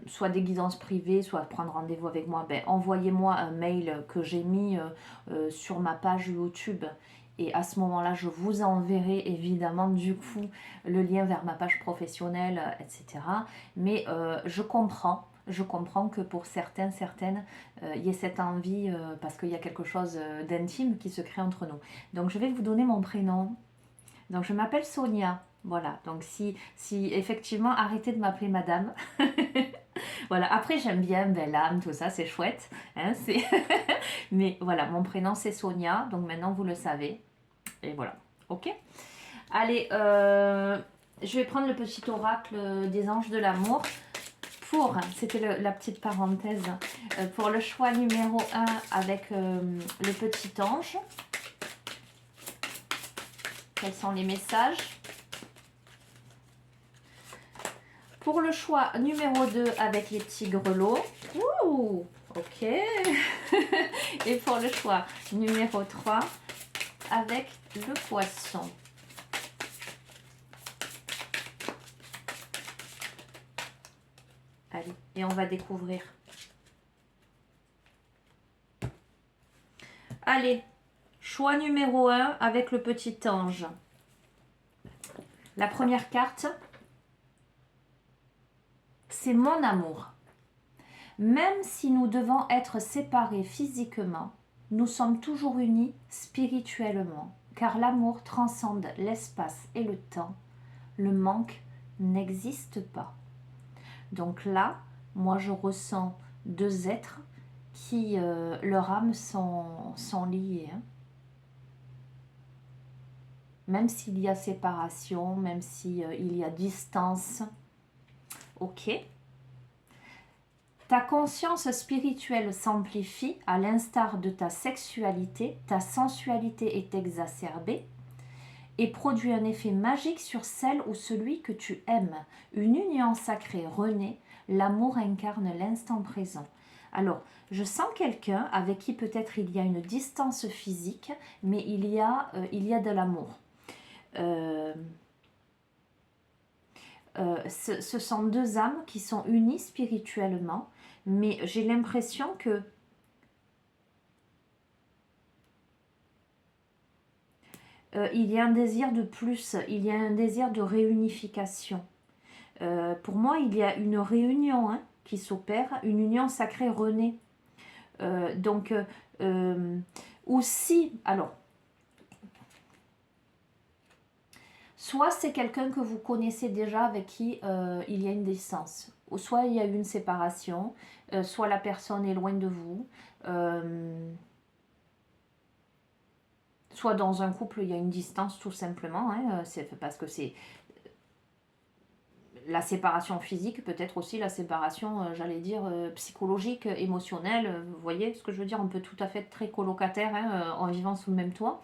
soit des guidances privées, soit prendre rendez-vous avec moi, ben, envoyez-moi un mail que j'ai mis sur ma page YouTube. Et à ce moment-là, je vous enverrai évidemment du coup le lien vers ma page professionnelle, etc. Mais je comprends que pour certains, certaines, il y ait cette envie parce qu'il y a quelque chose d'intime qui se crée entre nous. Donc je vais vous donner mon prénom. Donc je m'appelle Sonia. Voilà, donc si effectivement, arrêtez de m'appeler madame. Voilà, après j'aime bien belle âme, tout ça, c'est chouette. Hein, mais voilà, mon prénom c'est Sonia, donc maintenant vous le savez. Et voilà, ok. Allez, je vais prendre le petit oracle des anges de l'amour. C'était la petite parenthèse, pour le choix numéro 1 avec le petit ange. Quels sont les messages? Pour le choix numéro 2 avec les petits grelots. Ouh, ok. Et pour le choix numéro 3 avec le poisson. Allez, et on va découvrir. Allez, Choix numéro 1 avec le petit ange. La première carte, c'est mon amour. Même si nous devons être séparés physiquement, nous sommes toujours unis spirituellement, car l'amour transcende l'espace et le temps. Le manque n'existe pas. Donc là, moi je ressens deux êtres qui, leurs âmes sont liées. Hein. Même s'il y a séparation, même s'il il y a distance. Ok. Ta conscience spirituelle s'amplifie à l'instar de ta sexualité, ta sensualité est exacerbée et produit un effet magique sur celle ou celui que tu aimes. Une union sacrée renaît, l'amour incarne l'instant présent. Alors, je sens quelqu'un avec qui peut-être il y a une distance physique, mais il y a de l'amour. Ce sont deux âmes qui sont unies spirituellement, mais j'ai l'impression que il y a un désir de plus, il y a un désir de réunification. Pour moi, il y a une réunion hein, qui s'opère, une union sacrée renaît. Aussi, alors, soit c'est quelqu'un que vous connaissez déjà avec qui il y a une distance, ou soit il y a eu une séparation, soit la personne est loin de vous, soit dans un couple il y a une distance tout simplement, hein, c'est parce que c'est la séparation physique, peut-être aussi la séparation, j'allais dire, psychologique, émotionnelle, vous voyez ce que je veux dire, on peut tout à fait être très colocataire hein, en vivant sous le même toit.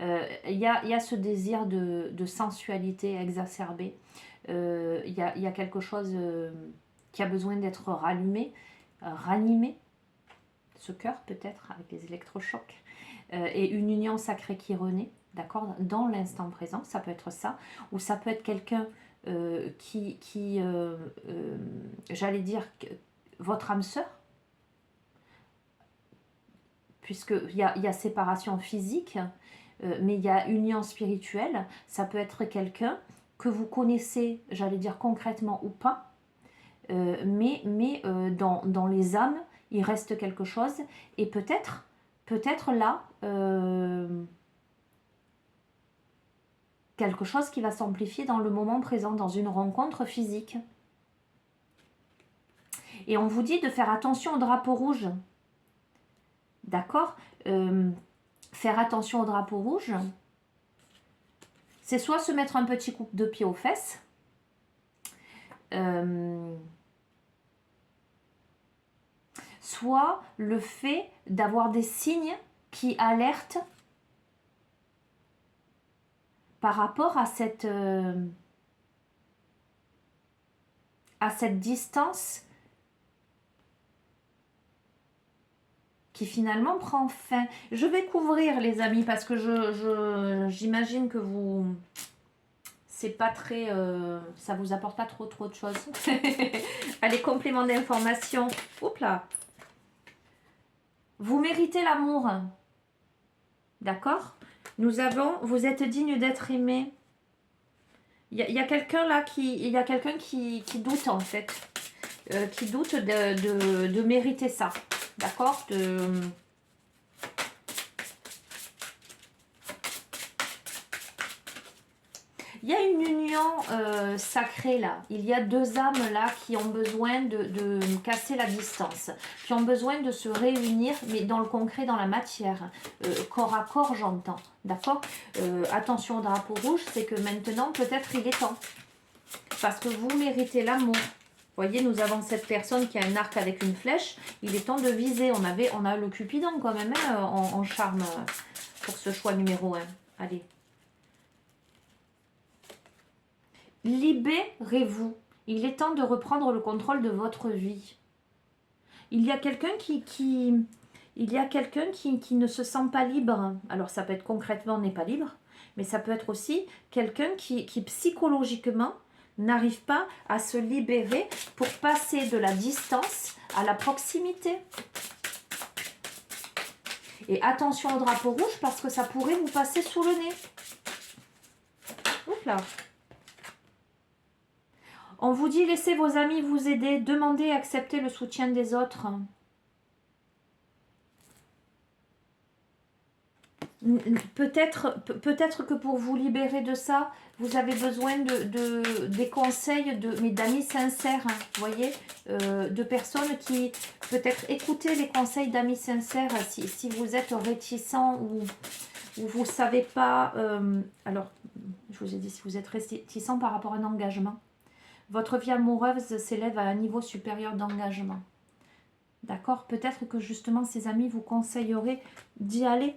Il y a ce désir de sensualité exacerbée, il y a quelque chose qui a besoin d'être rallumé, ranimé, ce cœur peut-être avec les électrochocs, et une union sacrée qui renaît, d'accord, dans l'instant présent, ça peut être ça, ou ça peut être quelqu'un j'allais dire, votre âme sœur, puisqu'il y a séparation physique, mais il y a union spirituelle, ça peut être quelqu'un que vous connaissez, j'allais dire concrètement ou pas, mais dans les âmes, il reste quelque chose, et peut-être là, quelque chose qui va s'amplifier dans le moment présent, dans une rencontre physique. Et on vous dit de faire attention au drapeau rouge. D'accord, faire attention au drapeau rouge, c'est soit se mettre un petit coup de pied aux fesses, soit le fait d'avoir des signes qui alertent par rapport à cette distance qui finalement prend fin. Je vais couvrir les amis parce que j'imagine que vous c'est pas très ça vous apporte pas trop de choses. Allez, complément d'information. Oups là. Vous méritez l'amour. D'accord? Vous êtes digne d'être aimé. Il y a quelqu'un là qui doute en fait, qui doute de mériter ça, d'accord? Il y a une union sacrée là. Il y a deux âmes là qui ont besoin de casser la distance, qui ont besoin de se réunir, mais dans le concret, dans la matière, corps à corps, j'entends. D'accord, attention au drapeau rouge, c'est que maintenant, peut-être il est temps. Parce que vous méritez l'amour. Vous voyez, nous avons cette personne qui a un arc avec une flèche. Il est temps de viser. On a le Cupidon quand même hein, en charme pour ce choix numéro 1. Allez. Libérez-vous. Il est temps de reprendre le contrôle de votre vie. Il y a quelqu'un qui ne se sent pas libre. Alors ça peut être concrètement n'est pas libre, mais ça peut être aussi quelqu'un qui psychologiquement n'arrive pas à se libérer pour passer de la distance à la proximité. Et attention au drapeau rouge parce que ça pourrait vous passer sous le nez. Oups là. On vous dit laissez vos amis vous aider, demandez et acceptez le soutien des autres. Peut-être que pour vous libérer de ça, vous avez besoin des conseils d'amis sincères, hein, vous voyez, de personnes qui peut-être écoutez les conseils d'amis sincères si vous êtes réticent ou vous ne savez pas. Alors, je vous ai dit, si vous êtes réticent par rapport à un engagement, votre vie amoureuse s'élève à un niveau supérieur d'engagement. D'accord? Peut-être que justement ces amis vous conseilleraient d'y aller,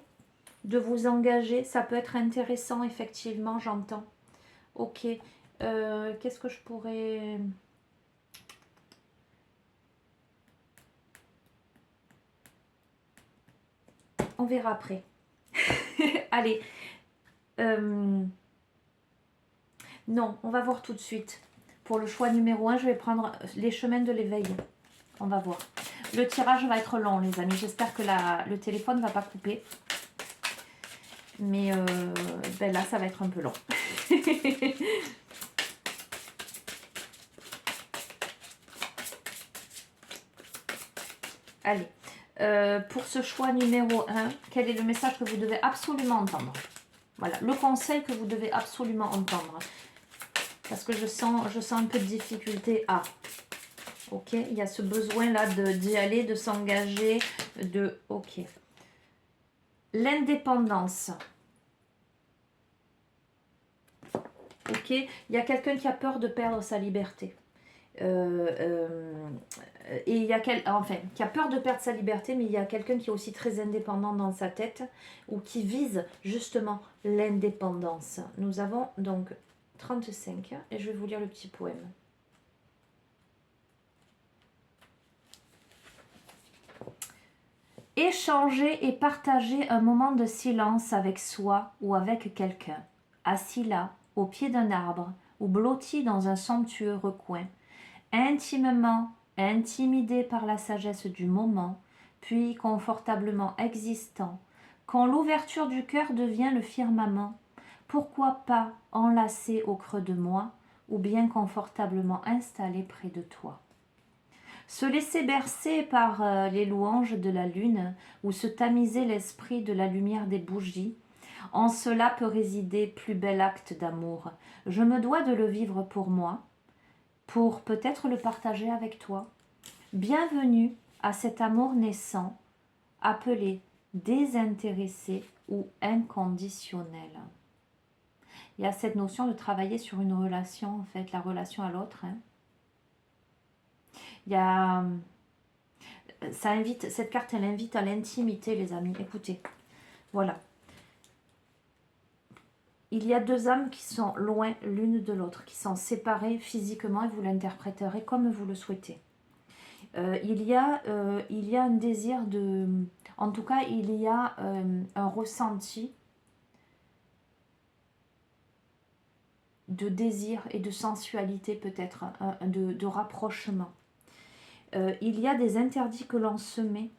de vous engager. Ça peut être intéressant, effectivement, j'entends. Ok. Qu'est-ce que je pourrais... On verra après. Allez. Non, on va voir tout de suite. Pour le choix numéro 1, je vais prendre les chemins de l'éveil. On va voir. Le tirage va être long, les amis. J'espère que le téléphone ne va pas couper. Mais ben là, ça va être un peu long. Allez. Pour ce choix numéro 1, quel est le message que vous devez absolument entendre? Voilà, le conseil que vous devez absolument entendre. Parce que je sens un peu de difficulté à... Ok, il y a ce besoin-là d'y aller, de s'engager, de... Ok. L'indépendance. Ok, il y a quelqu'un qui a peur de perdre sa liberté. Et il y a qui a peur de perdre sa liberté, mais il y a quelqu'un qui est aussi très indépendant dans sa tête ou qui vise justement l'indépendance. Nous avons donc 35 et je vais vous lire le petit poème. Échanger et partager un moment de silence avec soi ou avec quelqu'un, assis là, au pied d'un arbre ou blotti dans un somptueux recoin, intimement intimidé par la sagesse du moment, puis confortablement existant, quand l'ouverture du cœur devient le firmament, pourquoi pas enlacé au creux de moi, ou bien confortablement installé près de toi. Se laisser bercer par les louanges de la lune, ou se tamiser l'esprit de la lumière des bougies, en cela peut résider plus bel acte d'amour. Je me dois de le vivre pour moi, pour peut-être le partager avec toi. Bienvenue à cet amour naissant, appelé désintéressé ou inconditionnel. Il y a cette notion de travailler sur une relation, en fait, la relation à l'autre. Hein. Il y a... Ça invite, cette carte, elle invite à l'intimité, les amis. Écoutez, voilà. Il y a deux âmes qui sont loin l'une de l'autre, qui sont séparées physiquement et vous l'interpréterez comme vous le souhaitez. Il y a un désir de... En tout cas, il y a un ressenti de désir et de sensualité peut-être, de rapprochement. Il y a des interdits que l'on se met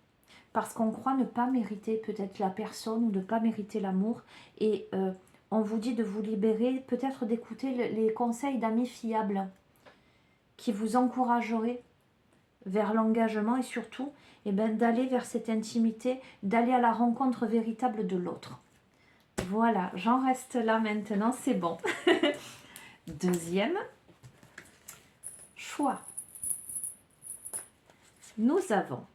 parce qu'on croit ne pas mériter peut-être la personne ou ne pas mériter l'amour. Et on vous dit de vous libérer, peut-être d'écouter les conseils d'amis fiables qui vous encourageraient vers l'engagement et surtout d'aller vers cette intimité, d'aller à la rencontre véritable de l'autre. Voilà, j'en reste là maintenant, c'est bon. Deuxième choix. Nous avons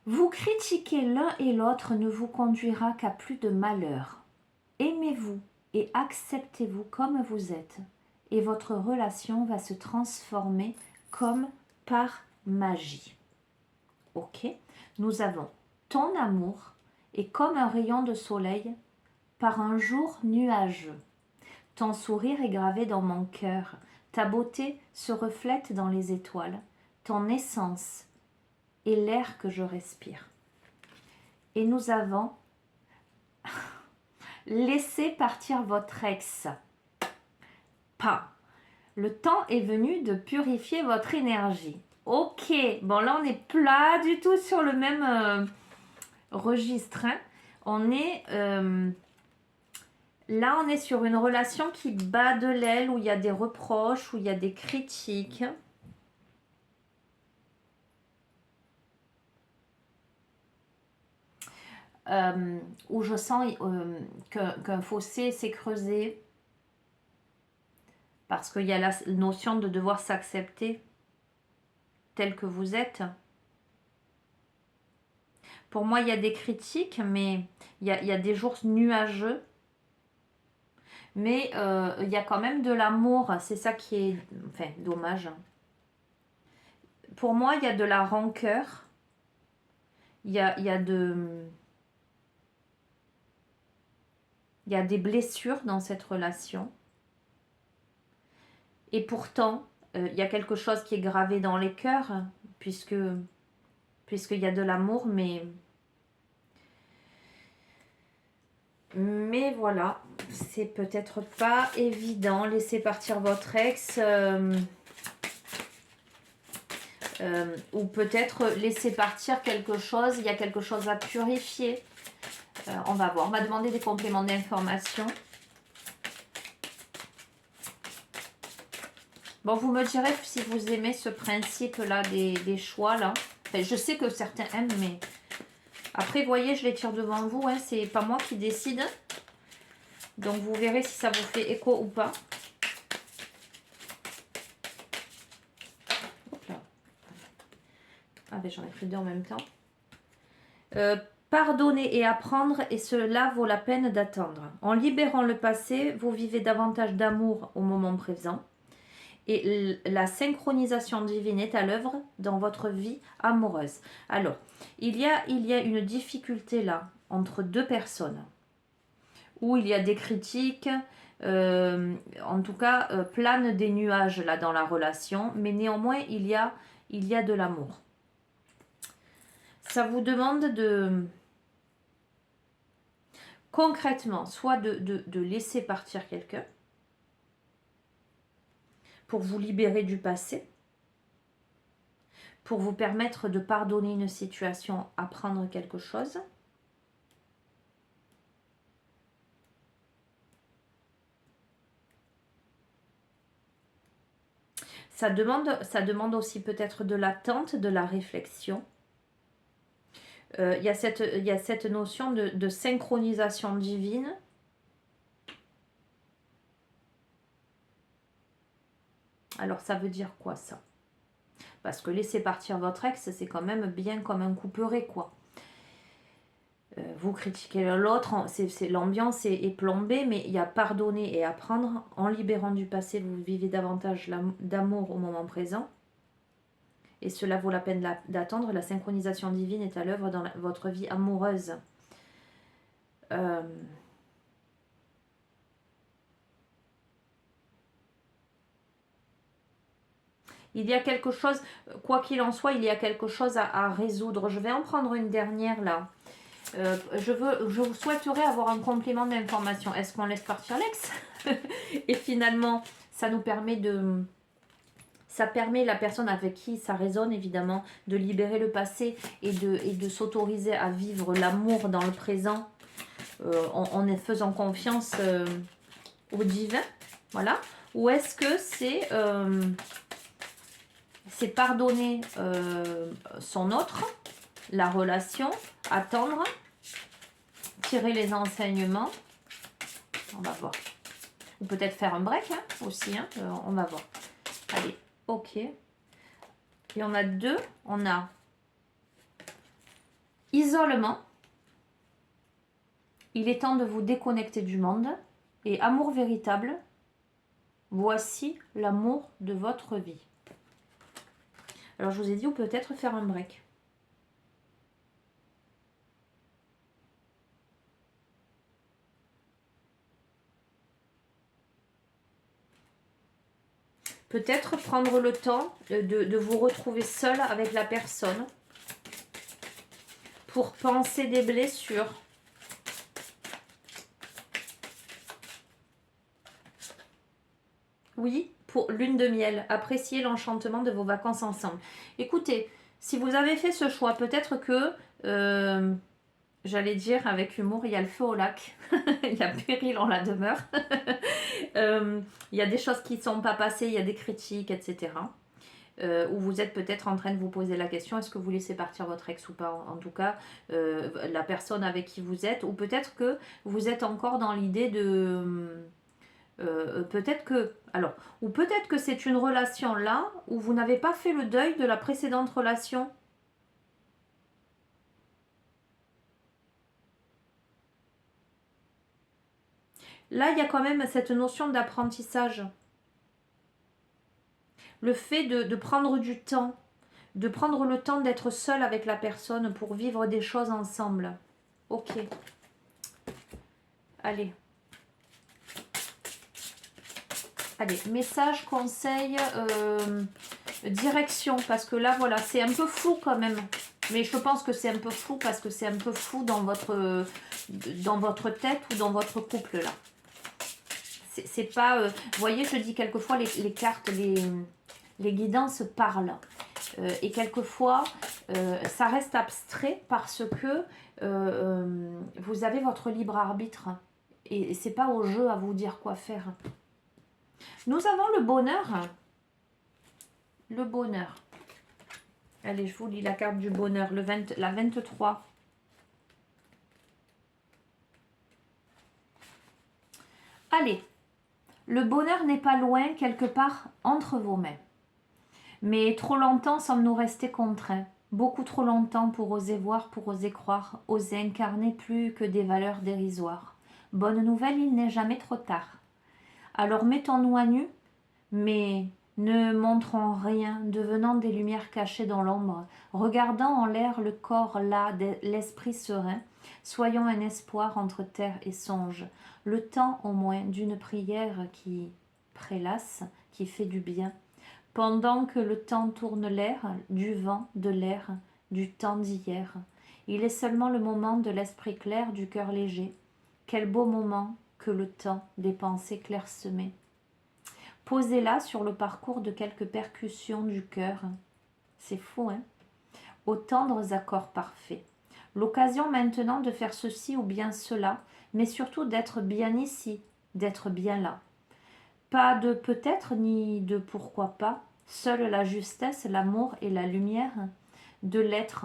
vous critiquer l'un et l'autre ne vous conduira qu'à plus de malheur. Aimez-vous et acceptez-vous comme vous êtes. Et votre relation va se transformer comme par magie. Ok, nous avons ton amour est comme un rayon de soleil par un jour nuageux. Ton sourire est gravé dans mon cœur. Ta beauté se reflète dans les étoiles. Ton essence est l'air que je respire. Et nous avons laissé partir votre ex. Pas. Le temps est venu de purifier votre énergie. Ok, bon là on n'est pas du tout sur le même registre. Hein. On est là, on est sur une relation qui bat de l'aile, où il y a des reproches, où il y a des critiques. Où je sens qu'un fossé s'est creusé parce qu'il y a la notion de devoir s'accepter tel que vous êtes. Pour moi, il y a des critiques, mais il y a des jours nuageux. Mais il y a quand même de l'amour. C'est ça qui est dommage. Pour moi, il y a de la rancœur. Il y a des blessures dans cette relation. Et pourtant, il y a quelque chose qui est gravé dans les cœurs, puisqu'il y a de l'amour, mais voilà, c'est peut-être pas évident. Laissez partir votre ex, ou peut-être laisser partir quelque chose. Il y a quelque chose à purifier. On va voir. On va demander des compléments d'information. Bon, vous me direz si vous aimez ce principe-là des choix, là. Enfin, je sais que certains aiment, mais... Après, vous voyez, je les tire devant vous. Hein, c'est pas moi qui décide. Donc, vous verrez si ça vous fait écho ou pas. Hop là. Ah ben, j'en ai pris deux en même temps. Pardonner et apprendre, et cela vaut la peine d'attendre. En libérant le passé, vous vivez davantage d'amour au moment présent. Et la synchronisation divine est à l'œuvre dans votre vie amoureuse. Alors, il y a une difficulté là, entre deux personnes, où il y a des critiques, en tout cas, planent des nuages là dans la relation, mais néanmoins, il y a de l'amour. Ça vous demande de... concrètement, soit de laisser partir quelqu'un, pour vous libérer du passé, pour vous permettre de pardonner une situation, apprendre quelque chose. Ça demande aussi peut-être de l'attente, de la réflexion. Il y a cette notion de synchronisation divine. Alors ça veut dire quoi ça? Parce que laisser partir votre ex, c'est quand même bien comme un couperet, quoi. Vous critiquez l'autre, l'ambiance est plombée, mais il y a pardonner et apprendre. En libérant du passé, vous vivez davantage d'amour au moment présent. Et cela vaut la peine d'attendre. La synchronisation divine est à l'œuvre dans votre vie amoureuse. Il y a quelque chose, quoi qu'il en soit, il y a quelque chose à résoudre. Je vais en prendre une dernière là. Je souhaiterais avoir un complément d'information. Est-ce qu'on laisse partir l'ex? Et finalement, ça nous permet de... Ça permet la personne avec qui ça résonne, évidemment, de libérer le passé et de s'autoriser à vivre l'amour dans le présent en faisant confiance au divin. Voilà. Ou est-ce que c'est pardonner son autre, la relation, attendre, tirer les enseignements. On va voir. Ou peut-être faire un break hein, aussi. Hein, on va voir. Allez, ok. Et on a deux. On a isolement. Il est temps de vous déconnecter du monde. Et amour véritable. Voici l'amour de votre vie. Alors, je vous ai dit, ou peut-être faire un break. Peut-être prendre le temps de vous retrouver seul avec la personne pour penser des blessures. Oui, pour lune de miel. Appréciez l'enchantement de vos vacances ensemble. Écoutez, si vous avez fait ce choix, peut-être que, j'allais dire avec humour, il y a le feu au lac. Il y a péril en la demeure. Il y a des choses qui ne sont pas passées, il y a des critiques, etc. Où vous êtes peut-être en train de vous poser la question, est-ce que vous laissez partir votre ex ou pas, en tout cas la personne avec qui vous êtes, ou peut-être que vous êtes encore dans l'idée de peut-être que ou peut-être que c'est une relation là où vous n'avez pas fait le deuil de la précédente relation. Là il y a quand même cette notion d'apprentissage. Le fait de prendre du temps, de prendre le temps d'être seul avec la personne pour vivre des choses ensemble. Ok. Allez. Allez, message, conseil, direction. Parce que là, voilà, c'est un peu flou quand même. Mais je pense que c'est un peu flou parce que c'est un peu flou dans votre tête ou dans votre couple là. C'est pas... vous voyez, je dis quelquefois les cartes, les guidances parlent. Et quelquefois, ça reste abstrait parce que vous avez votre libre arbitre. Et c'est pas au jeu à vous dire quoi faire. Nous avons le bonheur. Le bonheur. Allez, je vous lis la carte du bonheur. La 23. Allez. Le bonheur n'est pas loin, quelque part entre vos mains. Mais trop longtemps sommes-nous restés contraints. Beaucoup trop longtemps pour oser voir, pour oser croire, oser incarner plus que des valeurs dérisoires. Bonne nouvelle, il n'est jamais trop tard. Alors mettons-nous à nu, mais ne montrons rien, devenant des lumières cachées dans l'ombre, regardant en l'air le corps là, l'esprit serein, soyons un espoir entre terre et songe, le temps au moins d'une prière qui prélasse, qui fait du bien, pendant que le temps tourne l'air, du vent, de l'air, du temps d'hier. Il est seulement le moment de l'esprit clair, du cœur léger. Quel beau moment que le temps des pensées clairsemées. Posez-la sur le parcours de quelques percussions du cœur. C'est fou, hein? Aux tendres accords parfaits. L'occasion maintenant de faire ceci ou bien cela, mais surtout d'être bien ici, d'être bien là. Pas de peut-être ni de pourquoi pas. Seule la justesse, l'amour et la lumière de l'être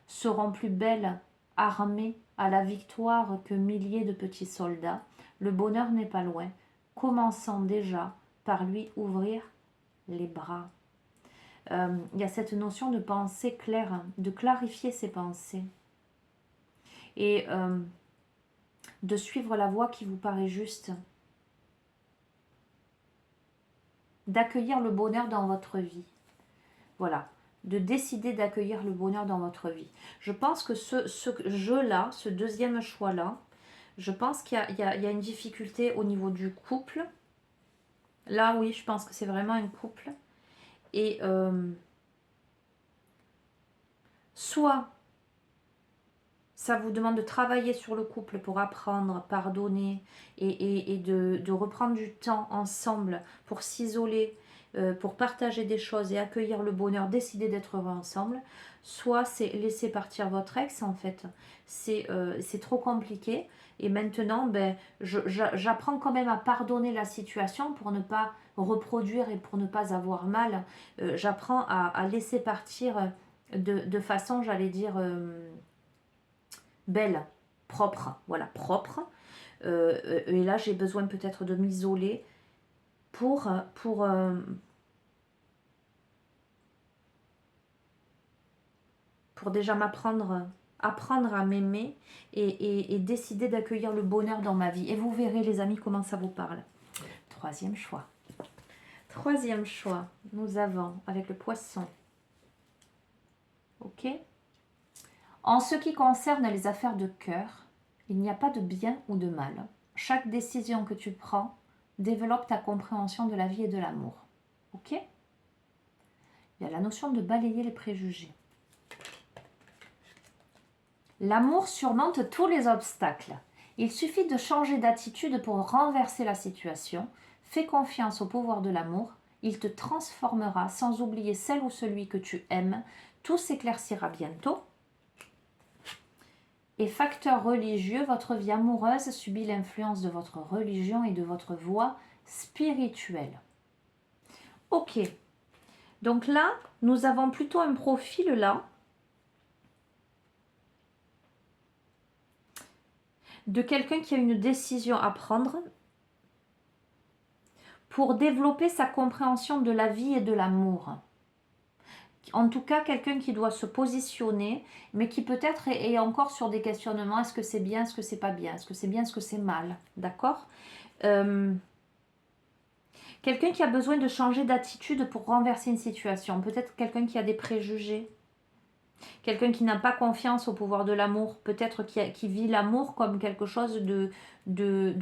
seront plus belles, armées à la victoire que milliers de petits soldats. Le bonheur n'est pas loin. Commençons déjà par lui ouvrir les bras. Il y a cette notion de pensée claire, de clarifier ses pensées et de suivre la voie qui vous paraît juste, d'accueillir le bonheur dans votre vie. Voilà, de décider d'accueillir le bonheur dans votre vie. Je pense que ce jeu-là, ce deuxième choix-là, je pense qu'il y a une difficulté au niveau du couple. Là, oui, je pense que c'est vraiment un couple. Et soit ça vous demande de travailler sur le couple pour apprendre, pardonner et de reprendre du temps ensemble pour s'isoler, pour partager des choses et accueillir le bonheur, décider d'être heureux ensemble. Soit c'est laisser partir votre ex en fait. C'est trop compliqué. Et maintenant, j'apprends quand même à pardonner la situation pour ne pas reproduire et pour ne pas avoir mal. J'apprends à laisser partir de façon, j'allais dire, belle, propre. Voilà, propre. Et là, j'ai besoin peut-être de m'isoler pour déjà apprendre à m'aimer et décider d'accueillir le bonheur dans ma vie. Et vous verrez, les amis, comment ça vous parle. Troisième choix. Troisième choix, nous avons avec le poisson. Ok. En ce qui concerne les affaires de cœur, il n'y a pas de bien ou de mal. Chaque décision que tu prends développe ta compréhension de la vie et de l'amour. Ok. Il y a la notion de balayer les préjugés. L'amour surmonte tous les obstacles. Il suffit de changer d'attitude pour renverser la situation. Fais confiance au pouvoir de l'amour il te transformera sans oublier celle ou celui que tu aimes. Tout s'éclaircira bientôt. Et facteur religieux, votre vie amoureuse subit l'influence de votre religion et de votre voie spirituelle. Ok, donc là, nous avons plutôt un profil là de quelqu'un qui a une décision à prendre pour développer sa compréhension de la vie et de l'amour. En tout cas, quelqu'un qui doit se positionner, mais qui peut-être est encore sur des questionnements. Est-ce que c'est bien, est-ce que c'est pas bien, est-ce que c'est bien, est-ce que c'est mal, d'accord. Quelqu'un qui a besoin de changer d'attitude pour renverser une situation. Peut-être quelqu'un qui a des préjugés. Quelqu'un qui n'a pas confiance au pouvoir de l'amour. Peut-être qui vit l'amour comme quelque chose de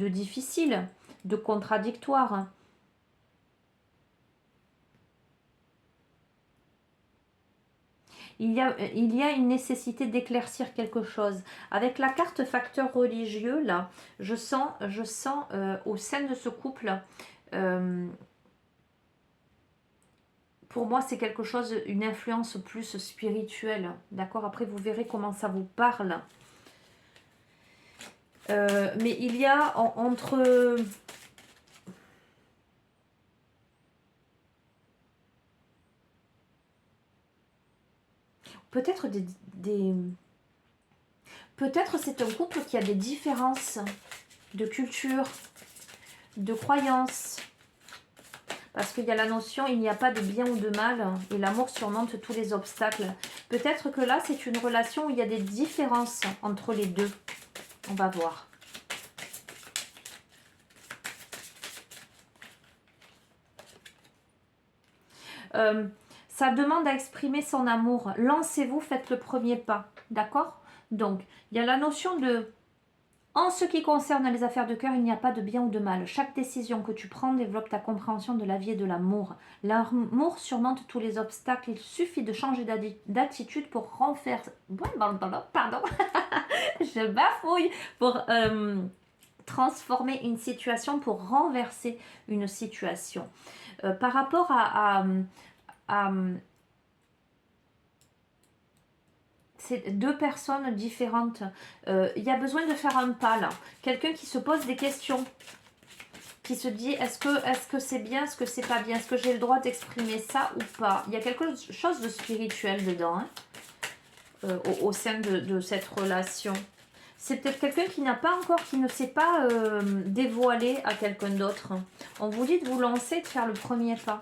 difficile, de contradictoire. Il y a une nécessité d'éclaircir quelque chose. Avec la carte facteur religieux, là, je sens au sein de ce couple, pour moi, c'est quelque chose, une influence plus spirituelle. D'accord. Après, vous verrez comment ça vous parle. Mais il y a entre... Peut-être peut-être c'est un couple qui a des différences de culture, de croyances. Parce qu'il y a la notion, il n'y a pas de bien ou de mal, et l'amour surmonte tous les obstacles. Peut-être que là, c'est une relation où il y a des différences entre les deux. On va voir. Ça demande à exprimer son amour. Lancez-vous, faites le premier pas. D'accord? Donc, il y a la notion de... En ce qui concerne les affaires de cœur, il n'y a pas de bien ou de mal. Chaque décision que tu prends développe ta compréhension de la vie et de l'amour. L'amour surmonte tous les obstacles. Il suffit de changer d'attitude pour renverser... Pardon, je bafouille. Pour transformer une situation, pour renverser une situation. Par rapport à c'est deux personnes différentes. Il y a besoin de faire un pas là. Quelqu'un qui se pose des questions, qui se dit est-ce que c'est bien, est-ce que c'est pas bien, est-ce que j'ai le droit d'exprimer ça ou pas. Il y a quelque chose de spirituel dedans, hein, au sein de cette relation. C'est peut-être quelqu'un qui n'a pas encore, qui ne s'est pas dévoilé à quelqu'un d'autre. On vous dit de vous lancer, de faire le premier pas.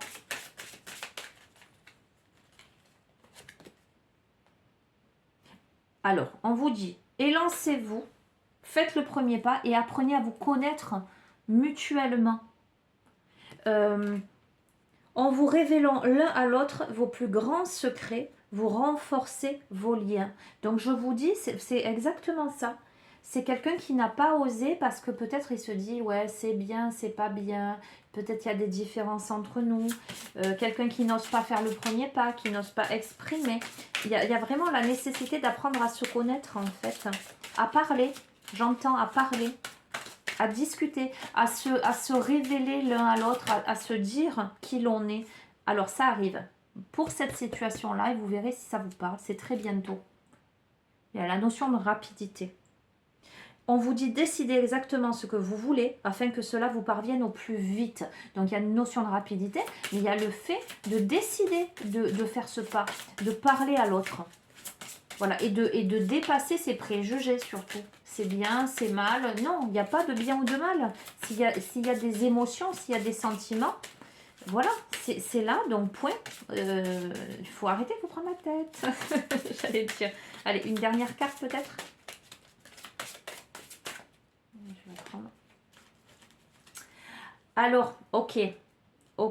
Alors, on vous dit, élancez-vous, faites le premier pas et apprenez à vous connaître mutuellement. En vous révélant l'un à l'autre vos plus grands secrets, vous renforcez vos liens. Donc, je vous dis, c'est exactement ça. C'est quelqu'un qui n'a pas osé parce que peut-être il se dit, ouais, c'est bien, c'est pas bien. Peut-être il y a des différences entre nous. Quelqu'un qui n'ose pas faire le premier pas, qui n'ose pas exprimer. Il y a vraiment la nécessité d'apprendre à se connaître, en fait. À parler, j'entends, à parler, à discuter, à se révéler l'un à l'autre, à se dire qui l'on est. Alors, ça arrive pour cette situation-là et vous verrez si ça vous parle. C'est très bientôt. Il y a la notion de rapidité. On vous dit décider exactement ce que vous voulez afin que cela vous parvienne au plus vite. Donc il y a une notion de rapidité, mais il y a le fait de décider de faire ce pas, de parler à l'autre. Voilà, et de dépasser ses préjugés surtout. C'est bien, c'est mal. Non, il n'y a pas de bien ou de mal. S'il y a des émotions, s'il y a des sentiments, voilà, c'est là, donc point. Il faut arrêter de vous prendre la tête. J'allais dire. Allez, une dernière carte peut-être. Alors, ok. On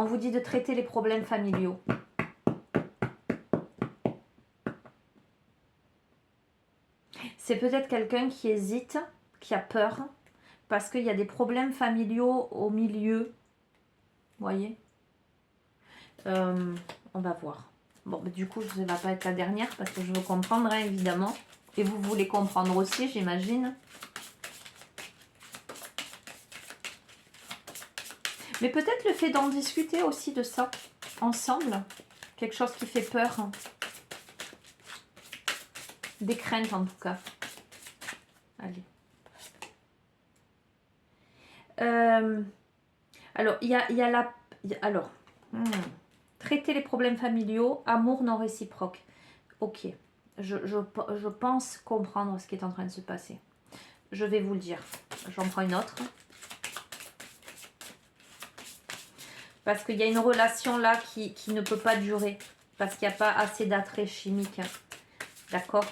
vous dit de traiter les problèmes familiaux. C'est peut-être quelqu'un qui hésite, qui a peur, parce qu'il y a des problèmes familiaux au milieu. Vous voyez, on va voir. Bon, bah, du coup, ça ne va pas être la dernière, parce que je veux comprendre, hein, évidemment. Et vous voulez comprendre aussi, j'imagine. Mais peut-être le fait d'en discuter aussi de ça, ensemble, quelque chose qui fait peur. Des craintes en tout cas. Allez. Alors, il y a la... Alors, traiter les problèmes familiaux, amour non réciproque. Ok, je pense comprendre ce qui est en train de se passer. Je vais vous le dire. J'en prends une autre. Parce qu'il y a une relation là qui ne peut pas durer. Parce qu'il n'y a pas assez d'attrait chimique. D'accord?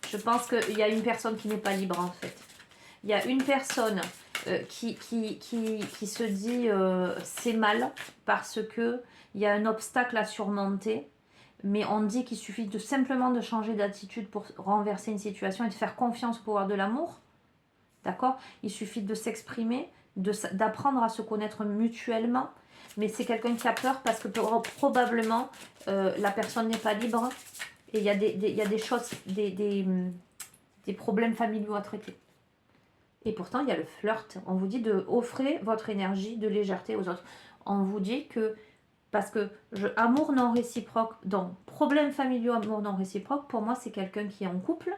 Je pense qu'il y a une personne qui n'est pas libre en fait. Il y a une personne qui se dit c'est mal parce que il y a un obstacle à surmonter. Mais on dit qu'il suffit simplement de changer d'attitude pour renverser une situation et de faire confiance au pouvoir de l'amour. D'accord? Il suffit de s'exprimer, d'apprendre à se connaître mutuellement. Mais c'est quelqu'un qui a peur parce que probablement la personne n'est pas libre. Et il y a des choses, des problèmes familiaux à traiter. Et pourtant, il y a le flirt. On vous dit de offrir votre énergie de légèreté aux autres. On vous dit que, parce que amour non réciproque, donc problèmes familiaux, amour non réciproque, pour moi, c'est quelqu'un qui est en couple.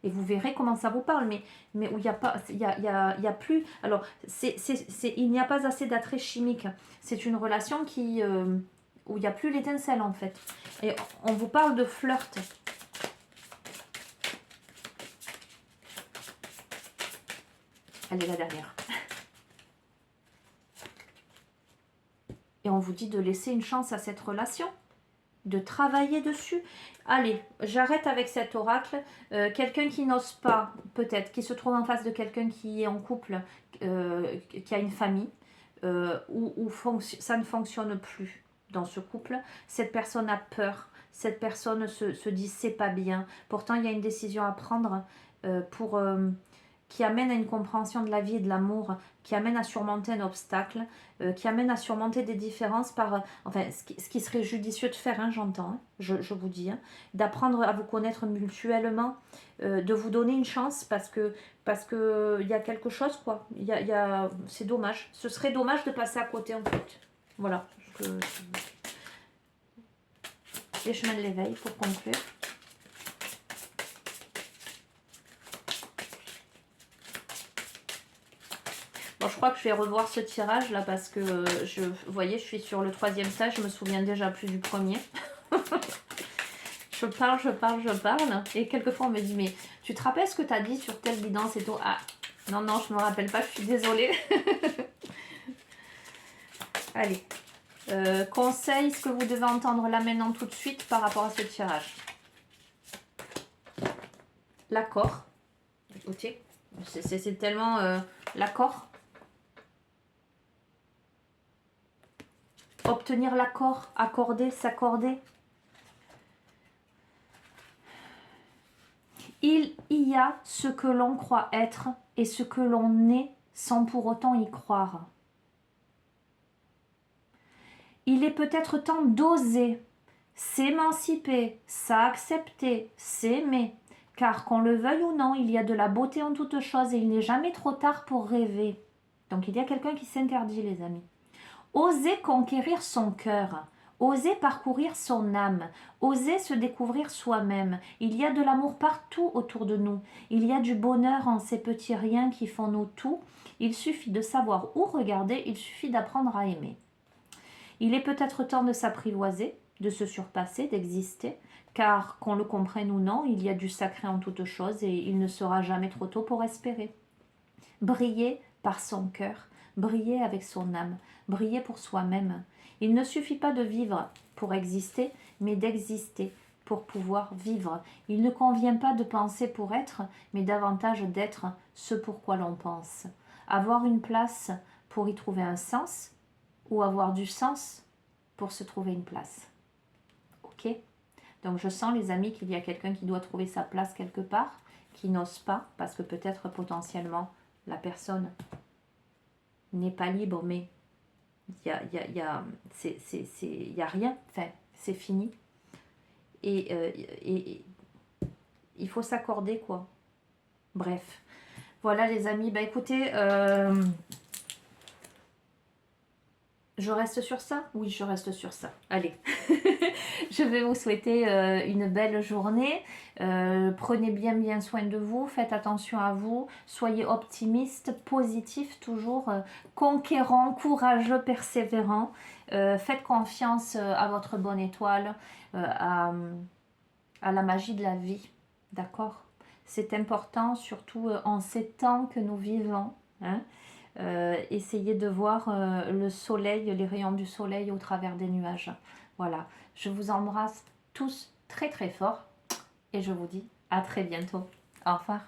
Et vous verrez comment ça vous parle. Mais où il n'y a pas, il y a plus. Alors, il n'y a pas assez d'attrait chimique. C'est une relation où il n'y a plus l'étincelle en fait. Et on vous parle de flirt. Allez, la dernière. Et on vous dit de laisser une chance à cette relation, de travailler dessus. Allez, j'arrête avec cet oracle. Quelqu'un qui n'ose pas, peut-être, qui se trouve en face de quelqu'un qui est en couple, qui a une famille, où ça ne fonctionne plus dans ce couple. Cette personne a peur. Cette personne se dit c'est pas bien. Pourtant, il y a une décision à prendre qui amène à une compréhension de la vie et de l'amour, qui amène à surmonter un obstacle, qui amène à surmonter des différences par... enfin, ce qui serait judicieux de faire, hein, j'entends, hein, je vous dis, hein, d'apprendre à vous connaître mutuellement, de vous donner une chance parce que y a quelque chose, quoi. C'est dommage. Ce serait dommage de passer à côté, en fait. Voilà. Les chemins de l'éveil, pour conclure. Bon, je crois que je vais revoir ce tirage là parce que vous voyez, je suis sur le 3e stage, je me souviens déjà plus du premier. je parle et quelquefois on me dit mais tu te rappelles ce que tu as dit sur telle guidance et tout? Ah non, je me rappelle pas, je suis désolée. Allez, conseil, ce que vous devez entendre là maintenant tout de suite par rapport à ce tirage. L'accord, ok, c'est tellement l'accord. Obtenir l'accord, accorder, s'accorder. Il y a ce que l'on croit être et ce que l'on est sans pour autant y croire. Il est peut-être temps d'oser, s'émanciper, s'accepter, s'aimer, car qu'on le veuille ou non, il y a de la beauté en toutes choses et il n'est jamais trop tard pour rêver. Donc il y a quelqu'un qui s'interdit, les amis. Oser conquérir son cœur, oser parcourir son âme, oser se découvrir soi-même. Il y a de l'amour partout autour de nous. Il y a du bonheur en ces petits riens qui font nous tout. Il suffit de savoir où regarder, il suffit d'apprendre à aimer. Il est peut-être temps de s'apprivoiser, de se surpasser, d'exister, car qu'on le comprenne ou non, il y a du sacré en toutes choses et il ne sera jamais trop tôt pour espérer. Briller par son cœur, briller avec son âme, briller pour soi-même. Il ne suffit pas de vivre pour exister, mais d'exister pour pouvoir vivre. Il ne convient pas de penser pour être, mais davantage d'être ce pour quoi l'on pense. Avoir une place pour y trouver un sens, ou avoir du sens pour se trouver une place. Ok? Donc je sens, les amis, qu'il y a quelqu'un qui doit trouver sa place quelque part, qui n'ose pas, parce que peut-être potentiellement la personne n'est pas libre, mais il y a rien, enfin, c'est fini. Et il faut s'accorder, quoi. Bref. Voilà les amis, bah écoutez, je reste sur ça? Oui, je reste sur ça. Allez, je vais vous souhaiter une belle journée. Prenez bien soin de vous, faites attention à vous, soyez optimiste, positif toujours, conquérant, courageux, persévérant. Faites confiance à votre bonne étoile, à la magie de la vie. D'accord? C'est important, surtout en ces temps que nous vivons. Hein. Essayez de voir le soleil, les rayons du soleil au travers des nuages. Voilà, je vous embrasse tous très fort et je vous dis à très bientôt. Au revoir.